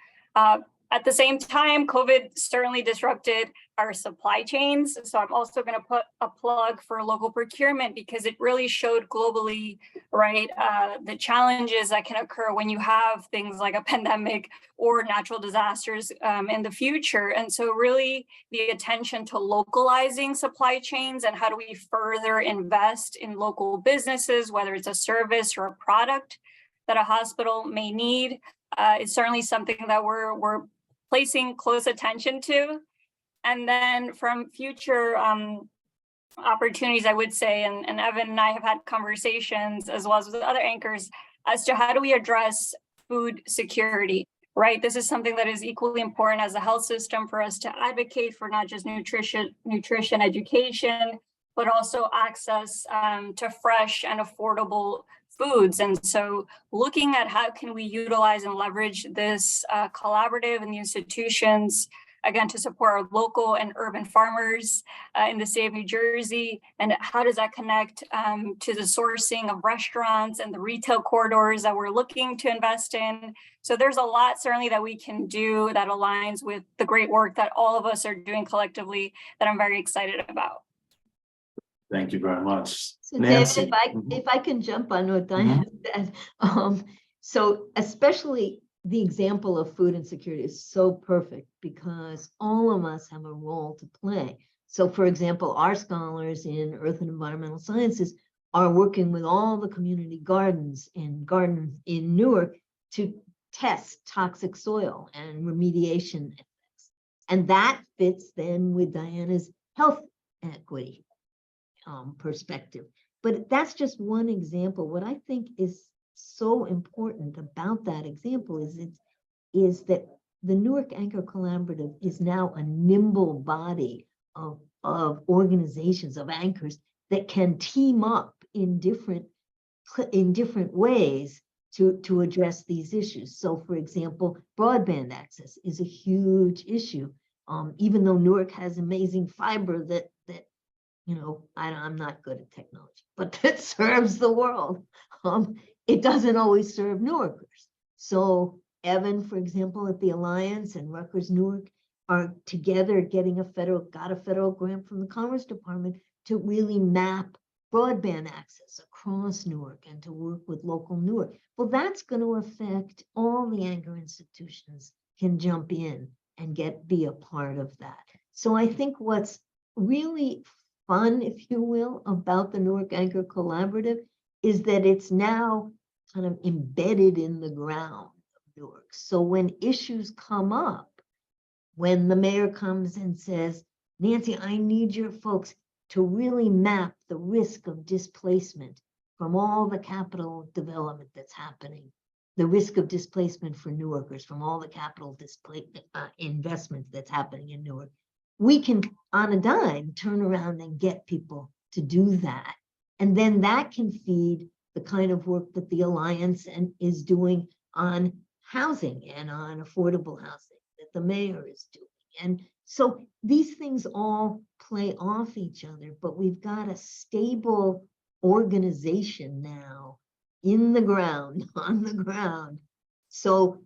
At the same time, COVID certainly disrupted our supply chains. So I'm also going to put a plug for local procurement, because it really showed globally, the challenges that can occur when you have things like a pandemic or natural disasters in the future. And so really the attention to localizing supply chains and how do we further invest in local businesses, whether it's a service or a product that a hospital may need, is certainly something that we're placing close attention to. And then from future opportunities, I would say, and Evan and I have had conversations as well as with other anchors as to how do we address food security, This is something that is equally important as a health system for us to advocate for, not just nutrition education, but also access to fresh and affordable foods. And so looking at how can we utilize and leverage this collaborative and the institutions, again, to support our local and urban farmers in the state of New Jersey, and how does that connect to the sourcing of restaurants and the retail corridors that we're looking to invest in. So there's a lot certainly that we can do that aligns with the great work that all of us are doing collectively that I'm very excited about.
Thank you very much.
So
Nancy.
David, if I can jump on what Diane said, so especially the example of food insecurity is so perfect because all of us have a role to play. So for example, our scholars in earth and environmental sciences are working with all the community gardens in Newark to test toxic soil and remediation effects. And that fits then with Diana's health equity perspective. But that's just one example. What I think is so important about that example is that the Newark Anchor Collaborative is now a nimble body of organizations, of anchors that can team up in different ways to address these issues. So for example, broadband access is a huge issue. Even though Newark has amazing fiber that you know, I'm not good at technology, but that serves the world. It doesn't always serve Newarkers. So Evan, for example, at the Alliance and Rutgers Newark are together got a federal grant from the Commerce Department to really map broadband access across Newark and to work with local Newark. Well, that's going to affect all the anchor institutions can jump in and be a part of that. So I think what's really fun, if you will, about the Newark Anchor Collaborative is that it's now kind of embedded in the ground of Newark. So when issues come up, when the mayor comes and says, Nancy, I need your folks to really map the risk of displacement from all the capital development that's happening, the risk of displacement for Newarkers from all the capital investments that's happening in Newark, we can, on a dime, turn around and get people to do that. And then that can feed the kind of work that the Alliance is doing on housing and on affordable housing that the mayor is doing. And so these things all play off each other, but we've got a stable organization now in the ground, on the ground. So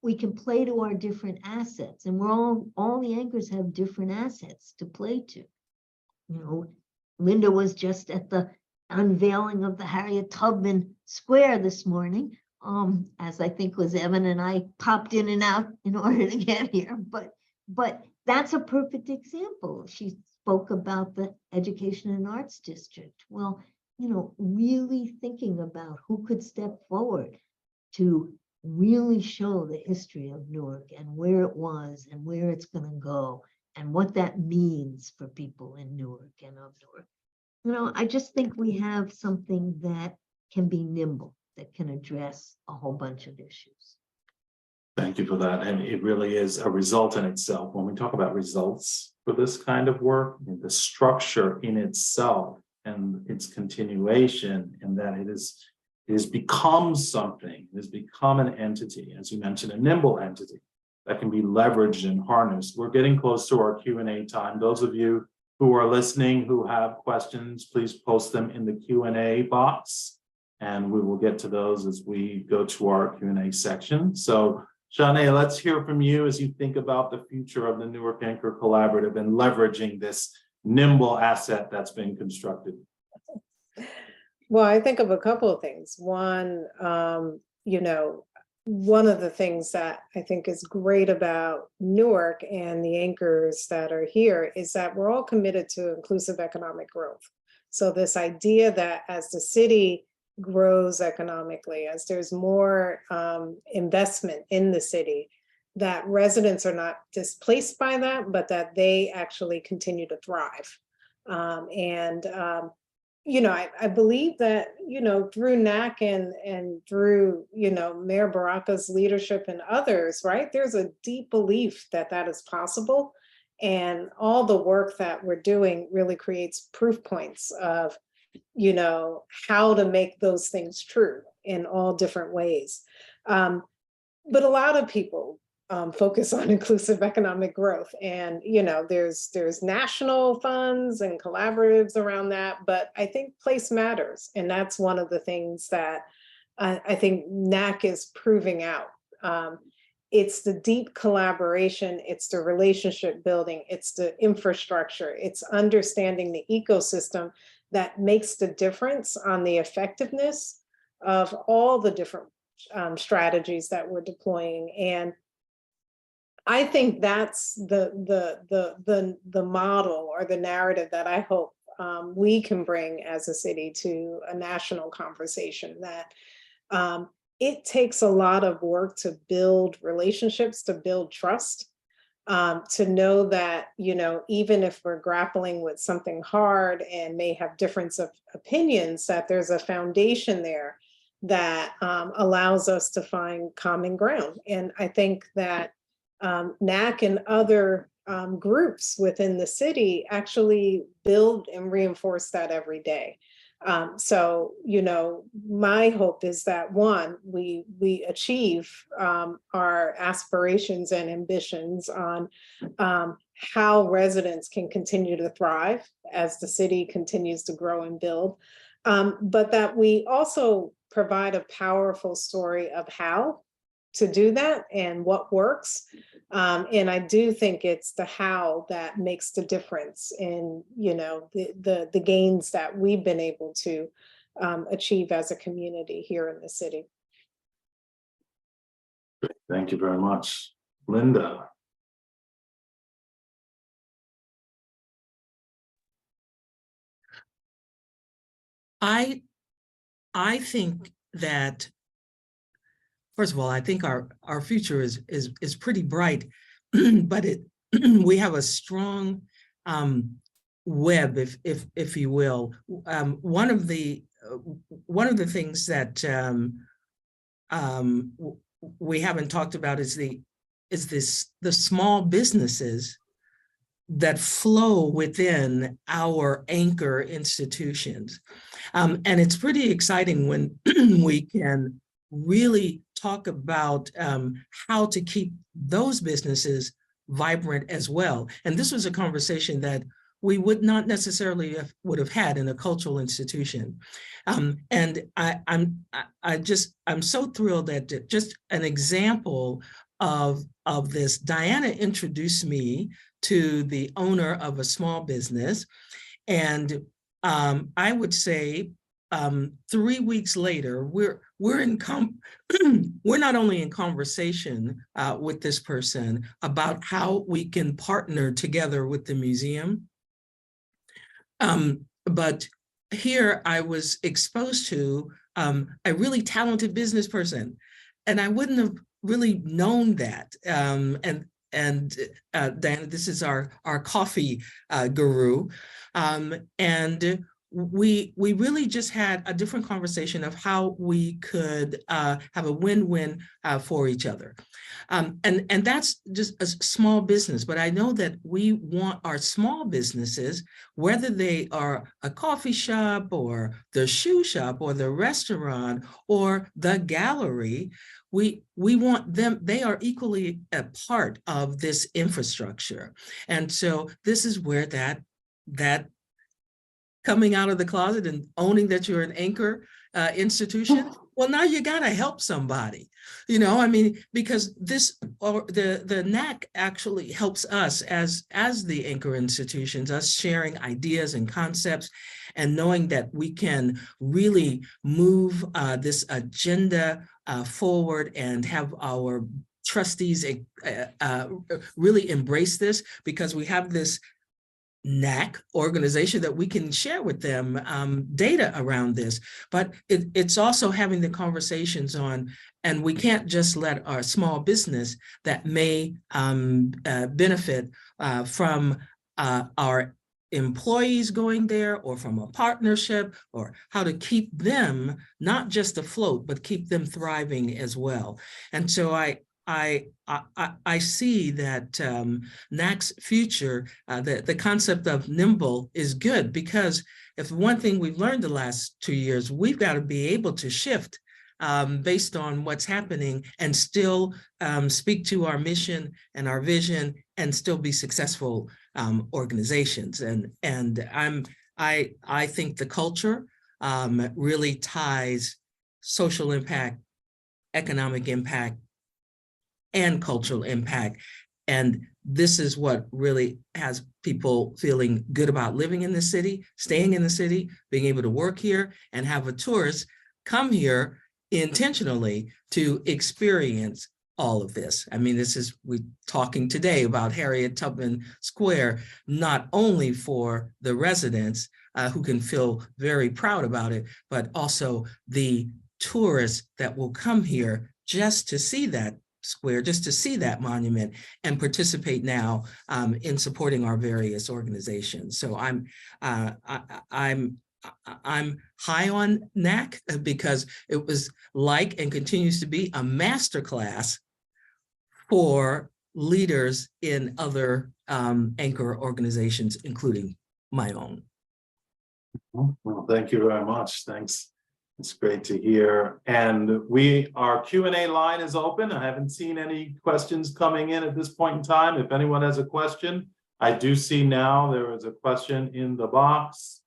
we can play to our different assets, and all the anchors have different assets to play to. You know, Linda was just at the unveiling of the Harriet Tubman Square this morning, as I think was Evan and I popped in and out in order to get here. But that's a perfect example. She spoke about the Education and Arts District. Well, you know, really thinking about who could step forward to really show the history of Newark and where it was and where it's going to go and what that means for people in Newark and of Newark. You know, I just think we have something that can be nimble, that can address a whole bunch of issues.
Thank you for that. And it really is a result in itself. When we talk about results for this kind of work, the structure in itself and its continuation, and that it has become something, it has become an entity, as you mentioned, a nimble entity that can be leveraged and harnessed. We're getting close to our Q&A time. Those of you who are listening, who have questions, please post them in the Q&A box, and we will get to those as we go to our Q&A section. So, Shanae, let's hear from you as you think about the future of the Newark Anchor Collaborative and leveraging this nimble asset that's been constructed.
Well, I think of a couple of things. One, you know, one of the things that I think is great about Newark and the anchors that are here is that we're all committed to inclusive economic growth. So this idea that as the city grows economically, as there's more investment in the city, that residents are not displaced by that, but that they actually continue to thrive. You know, I believe that, you know, through NAC and through, you know, Mayor Baraka's leadership and others, right, there's a deep belief that that is possible. And all the work that we're doing really creates proof points of, you know, how to make those things true in all different ways. But a lot of people focus on inclusive economic growth, and you know, there's national funds and collaboratives around that, but I think place matters, and that's one of the things that I think NAC is proving out. It's the deep collaboration, it's the relationship building, it's the infrastructure, it's understanding the ecosystem that makes the difference on the effectiveness of all the different strategies that we're deploying. And I think that's the model or the narrative that I hope we can bring as a city to a national conversation, that it takes a lot of work to build relationships, to build trust, to know that, you know, even if we're grappling with something hard and may have difference of opinions, that there's a foundation there that allows us to find common ground. And I think that NAC and other groups within the city actually build and reinforce that every day. So, you know, my hope is that one, we achieve our aspirations and ambitions on how residents can continue to thrive as the city continues to grow and build, but that we also provide a powerful story of how to do that and what works. And I do think it's the how that makes the difference in, you know, the gains that we've been able to achieve as a community here in the city.
Thank you very much. Linda.
I think that, first of all, I think our future is pretty bright, but we have a strong web, if you will. One of the things that we haven't talked about is the small businesses that flow within our anchor institutions. And it's pretty exciting when we can really talk about how to keep those businesses vibrant as well. And this was a conversation that we would not necessarily would have had in a cultural institution. And I'm so thrilled that just an example of this, Diana introduced me to the owner of a small business. And I would say 3 weeks later, we're not only in conversation with this person about how we can partner together with the museum, but here I was exposed to a really talented business person, and I wouldn't have really known that. And Diana, this is our coffee guru, and we really just had a different conversation of how we could have a win-win for each other. And that's just a small business, but I know that we want our small businesses, whether they are a coffee shop or the shoe shop or the restaurant or the gallery, we want them, they are equally a part of this infrastructure. And so this is where that coming out of the closet and owning that you're an anchor institution, well, now you got to help somebody, you know, I mean, because this, or the NAC actually helps us as the anchor institutions, us sharing ideas and concepts and knowing that we can really move this agenda forward and have our trustees really embrace this, because we have this NAC organization that we can share with them data around this, but it's also having the conversations on, and we can't just let our small business that may benefit from our employees going there or from a partnership, or how to keep them not just afloat, but keep them thriving as well. And so I see that NAC's future, the concept of nimble is good, because if one thing we've learned the last 2 years, we've got to be able to shift based on what's happening and still speak to our mission and our vision and still be successful organizations. And I think the culture really ties social impact, economic impact, and cultural impact. And this is what really has people feeling good about living in the city, staying in the city, being able to work here, and have a tourist come here intentionally to experience all of this. I mean, we're talking today about Harriet Tubman Square, not only for the residents who can feel very proud about it, but also the tourists that will come here just to see that square, just to see that monument and participate now in supporting our various organizations. So I'm high on NAC because it was like and continues to be a masterclass for leaders in other anchor organizations, including my own.
Well, thank you very much. Thanks. It's great to hear. And our Q&A line is open. I haven't seen any questions coming in at this point in time. If anyone has a question, I do see now there is a question in the box.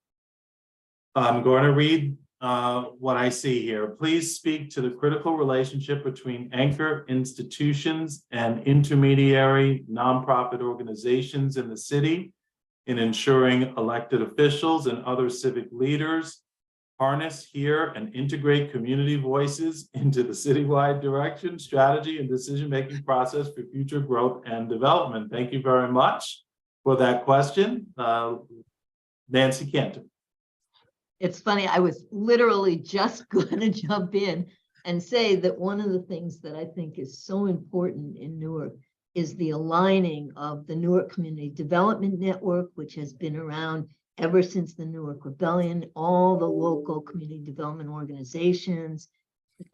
I'm going to read what I see here. Please speak to the critical relationship between anchor institutions and intermediary nonprofit organizations in the city in ensuring elected officials and other civic leaders harness, hear, and integrate community voices into the citywide direction, strategy, and decision-making process for future growth and development. Thank you very much for that question. Nancy Cantor.
It's funny, I was literally just going to jump in and say that one of the things that I think is so important in Newark is the aligning of the Newark Community Development Network, which has been around ever since the Newark Rebellion. All the local community development organizations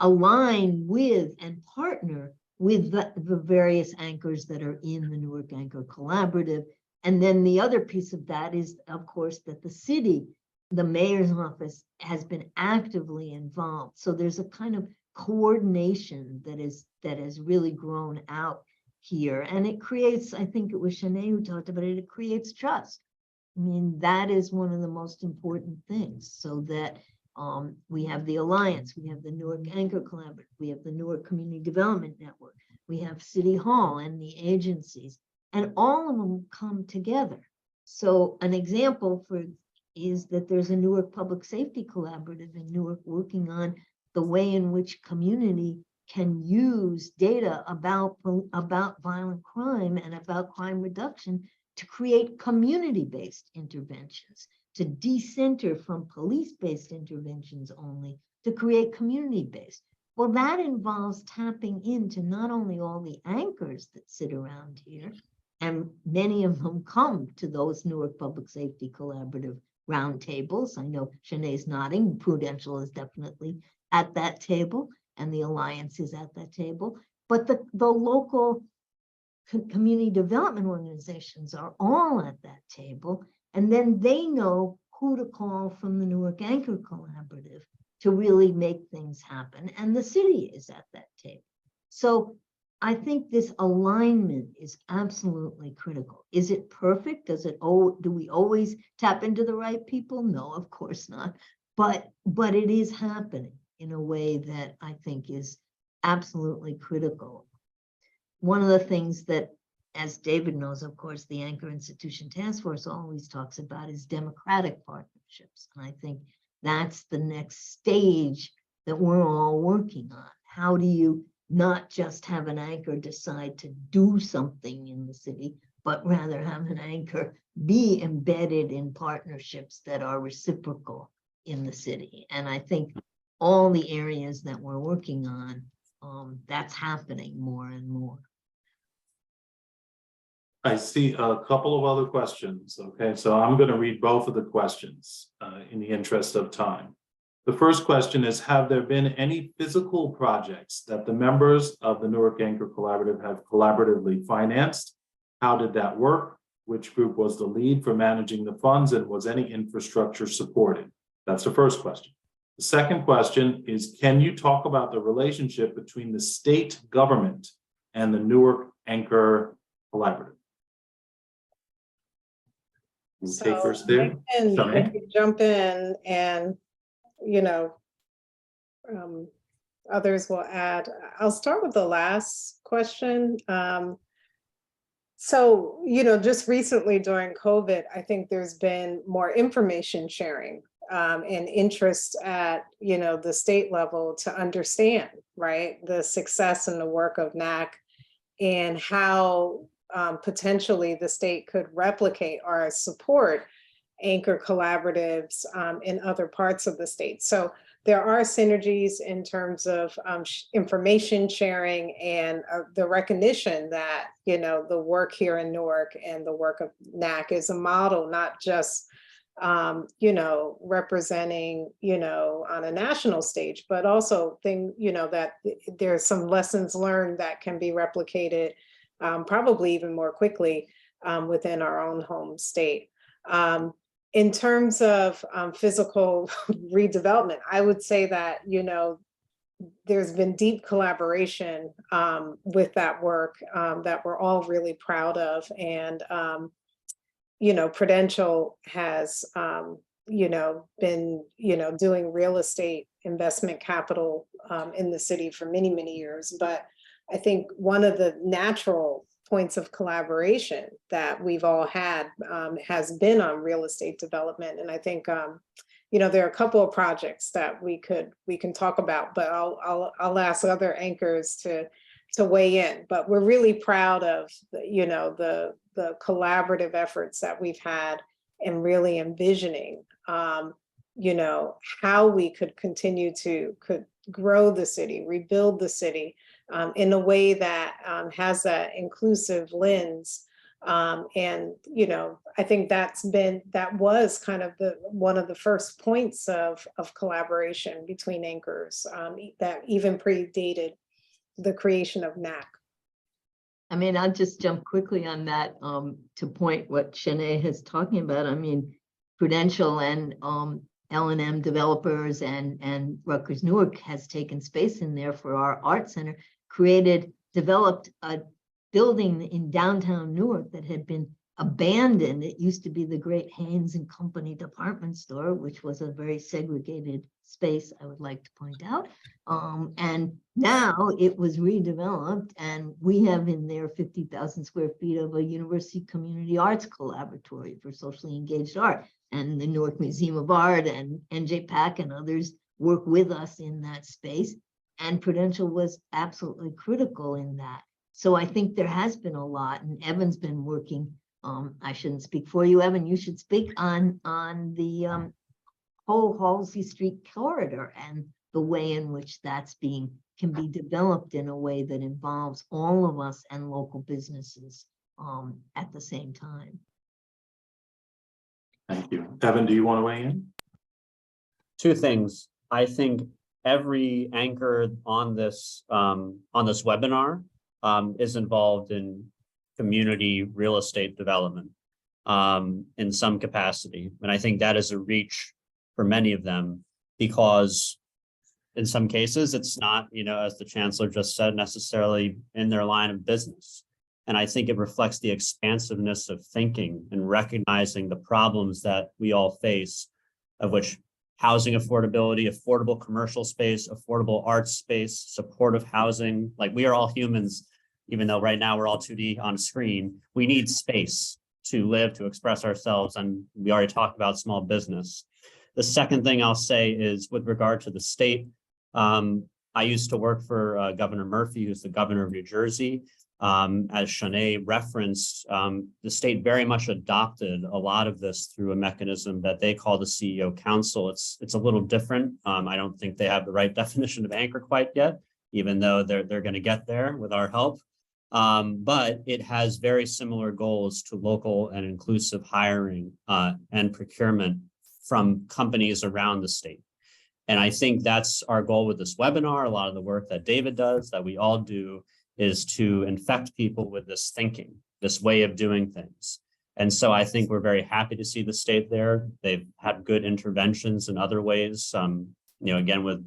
align with and partner with the various anchors that are in the Newark Anchor Collaborative. And then the other piece of that is, of course, that the city, the mayor's office, has been actively involved. So there's a kind of coordination that has really grown out here. And it creates, I think it was Shanae who talked about it, it creates trust. I mean, that is one of the most important things, so that we have the Alliance, we have the Newark Anchor Collaborative, we have the Newark Community Development Network, we have City Hall and the agencies, and all of them come together. So an example is that there's a Newark Public Safety Collaborative in Newark working on the way in which community can use data about violent crime and about crime reduction to create community-based interventions, to decenter from police-based interventions only, to create community-based. Well, that involves tapping into not only all the anchors that sit around here, and many of them come to those Newark Public Safety Collaborative roundtables. I know Shanae's nodding, Prudential is definitely at that table, and the Alliance is at that table, but the local community development organizations are all at that table, and then they know who to call from the Newark Anchor Collaborative to really make things happen, and the city is at that table. So I think this alignment is absolutely critical. Is it perfect? Do we always tap into the right people? No, of course not, but it is happening in a way that I think is absolutely critical. One of the things that, as David knows, of course, the Anchor Institution Task Force always talks about is democratic partnerships. And I think that's the next stage that we're all working on. How do you not just have an anchor decide to do something in the city, but rather have an anchor be embedded in partnerships that are reciprocal in the city? And I think all the areas that we're working on, that's happening more and more.
I see a couple of other questions. Okay, so I'm going to read both of the questions in the interest of time. The first question is, have there been any physical projects that the members of the Newark Anchor Collaborative have collaboratively financed? How did that work? Which group was the lead for managing the funds, and was any infrastructure supported? That's the first question. The second question is, can you talk about the relationship between the state government and the Newark Anchor Collaborative? We'll take first there.
And
Shanae?
jump in, and others will add. I'll start with the last question. So, just recently during COVID, I think there's been more information sharing and interest at, the state level to understand, right, the success and the work of NAC and how potentially the state could replicate or support anchor collaboratives in other parts of the state. So there are synergies in terms of information sharing and the recognition that, the work here in Newark and the work of NAC is a model, not just, representing, on a national stage, but also that there's some lessons learned that can be replicated probably even more quickly within our own home state. In terms of physical redevelopment, I would say that, there's been deep collaboration with that work that we're all really proud of. And, Prudential has, been, doing real estate investment capital in the city for many, many years. But I think one of the natural points of collaboration that we've all had has been on real estate development. And I think, there are a couple of projects that we can talk about, but I'll ask other anchors to weigh in. But we're really proud of, the collaborative efforts that we've had and really envisioning, how we could continue to grow the city, rebuild the city, in a way that has that inclusive lens. And, I think that was kind of one of the first points of collaboration between anchors that even predated the creation of NAC.
I mean, I'll just jump quickly on that to point what Shanae is talking about. I mean, Prudential and L&M developers and Rutgers Newark has taken space in there for our art center, developed a building in downtown Newark that had been abandoned. It used to be the Great Haynes and Company department store, which was a very segregated space, I would like to point out. And now it was redeveloped, and we have in there 50,000 square feet of a university community arts collaboratory for socially engaged art. And the Newark Museum of Art and NJPAC and others work with us in that space. And Prudential was absolutely critical in that. So I think there has been a lot, and Evan's been working. I shouldn't speak for you, Evan. You should speak on the whole Halsey Street corridor and the way in which that's can be developed in a way that involves all of us and local businesses at the same time.
Thank you. Evan, do you want to weigh in?
Two things. I think every anchor on this webinar is involved in community real estate development in some capacity. And I think that is a reach for many of them, because in some cases it's not, as the chancellor just said, necessarily in their line of business. And I think it reflects the expansiveness of thinking and recognizing the problems that we all face, of which housing affordability, affordable commercial space, affordable arts space, supportive housing. Like, we are all humans, even though right now we're all 2D on screen. We need space to live, to express ourselves. And we already talked about small business. The second thing I'll say is with regard to the state. I used to work for Governor Murphy, who's the governor of New Jersey. As Shanae referenced, the state very much adopted a lot of this through a mechanism that they call the CEO Council. It's a little different. I don't think they have the right definition of anchor quite yet, even though they're going to get there with our help. But it has very similar goals to local and inclusive hiring and procurement from companies around the state. And I think that's our goal with this webinar. A lot of the work that David does, that we all do, is to infect people with this thinking, this way of doing things. And so I think we're very happy to see the state there. They've had good interventions in other ways. Again, with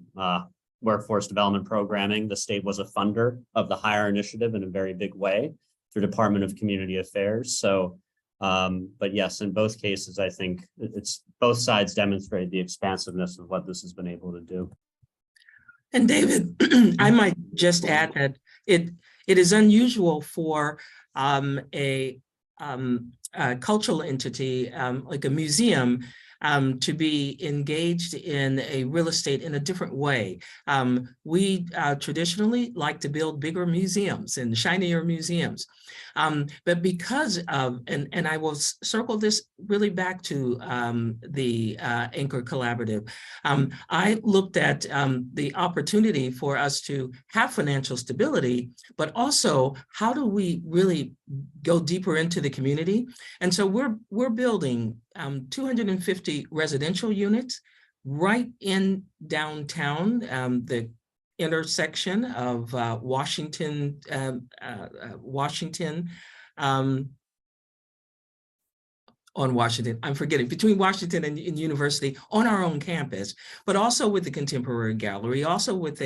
workforce development programming, the state was a funder of the Hire initiative in a very big way through Department of Community Affairs. So, but yes, in both cases, I think it's both sides demonstrate the expansiveness of what this has been able to do.
And David, I might just add that it is unusual for a cultural entity like a museum to be engaged in a real estate in a different way. We traditionally like to build bigger museums and shinier museums. But because of, and I will circle this really back to the Anchor Collaborative, I looked at the opportunity for us to have financial stability, but also how do we really go deeper into the community? And so we're building 250 residential units right in downtown, the intersection of Washington on Washington, I'm forgetting, between Washington and University on our own campus, but also with the Contemporary Gallery, also with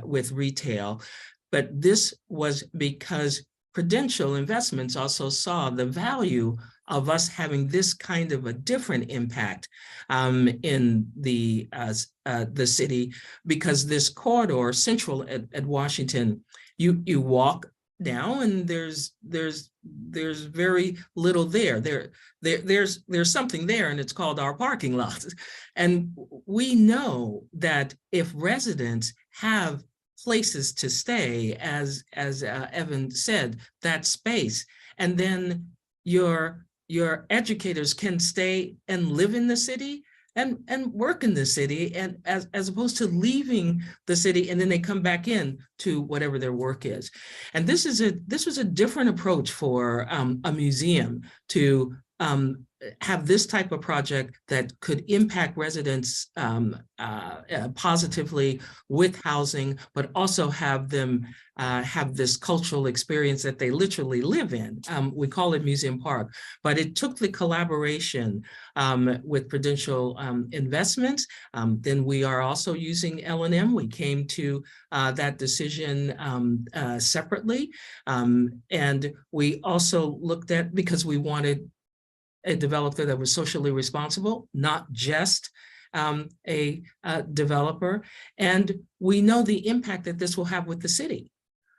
with retail. But this was because Prudential Investments also saw the value of us having this kind of a different impact in the city, because this corridor central at Washington, you walk down and there's very little there. There's something there, and it's called our parking lot. And we know that if residents have places to stay, as Evan said, that space, and then your educators can stay and live in the city and work in the city, and as opposed to leaving the city and then they come back in to whatever their work is. And this was a different approach for a museum to have this type of project that could impact residents positively with housing, but also have them have this cultural experience that they literally live in. We call it Museum Park, but it took the collaboration with Prudential Investments. Then we are also using L&M. We came to that decision separately. And we also looked at, because we wanted a developer that was socially responsible, not just a developer. And we know the impact that this will have with the city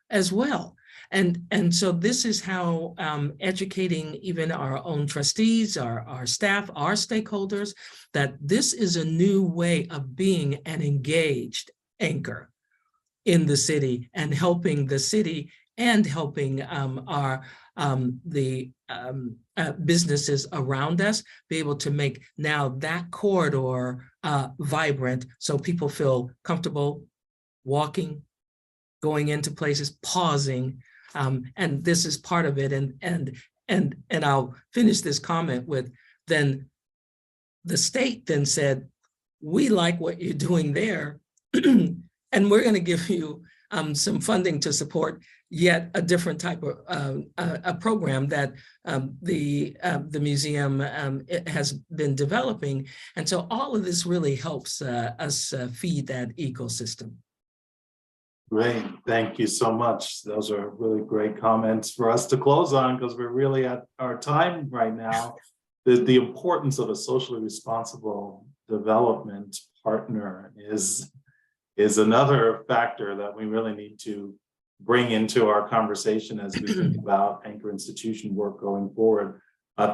as well. And so this is how educating even our own trustees, our staff, our stakeholders, that this is a new way of being an engaged anchor in the city and helping the city and helping the businesses around us be able to make now that corridor vibrant, so people feel comfortable walking, going into places, pausing, and this is part of it. And I'll finish this comment with, then the state then said, we like what you're doing there, and we're going to give you some funding to support yet a different type of a program that the museum has been developing. And so all of this really helps us feed that ecosystem.
Great, thank you so much. Those are really great comments for us to close on, because we're really at our time right now. The importance of a socially responsible development partner is another factor that we really need to bring into our conversation as we think about anchor institution work going forward.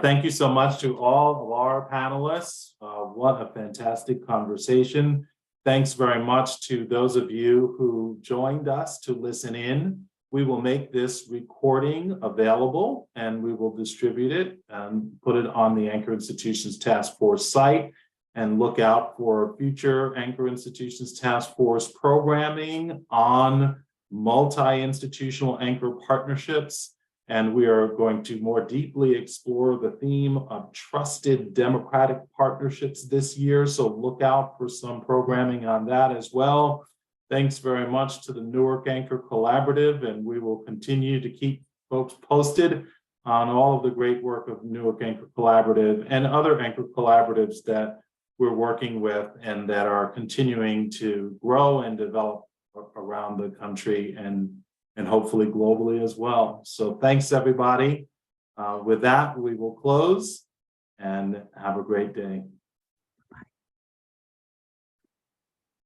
Thank you so much to all of our panelists. What a fantastic conversation. Thanks very much to those of you who joined us to listen in. We will make this recording available and we will distribute it and put it on the Anchor Institutions Task Force site, and look out for future Anchor Institutions Task Force programming on multi-institutional anchor partnerships And we are going to more deeply explore the theme of trusted democratic partnerships this year. So look out for some programming on that as well. Thanks very much to the Newark Anchor Collaborative, and we will continue to keep folks posted on all of the great work of Newark Anchor Collaborative and other anchor collaboratives that we're working with and that are continuing to grow and develop around the country and hopefully globally as well. So thanks, everybody. With that, we will close and have a great day.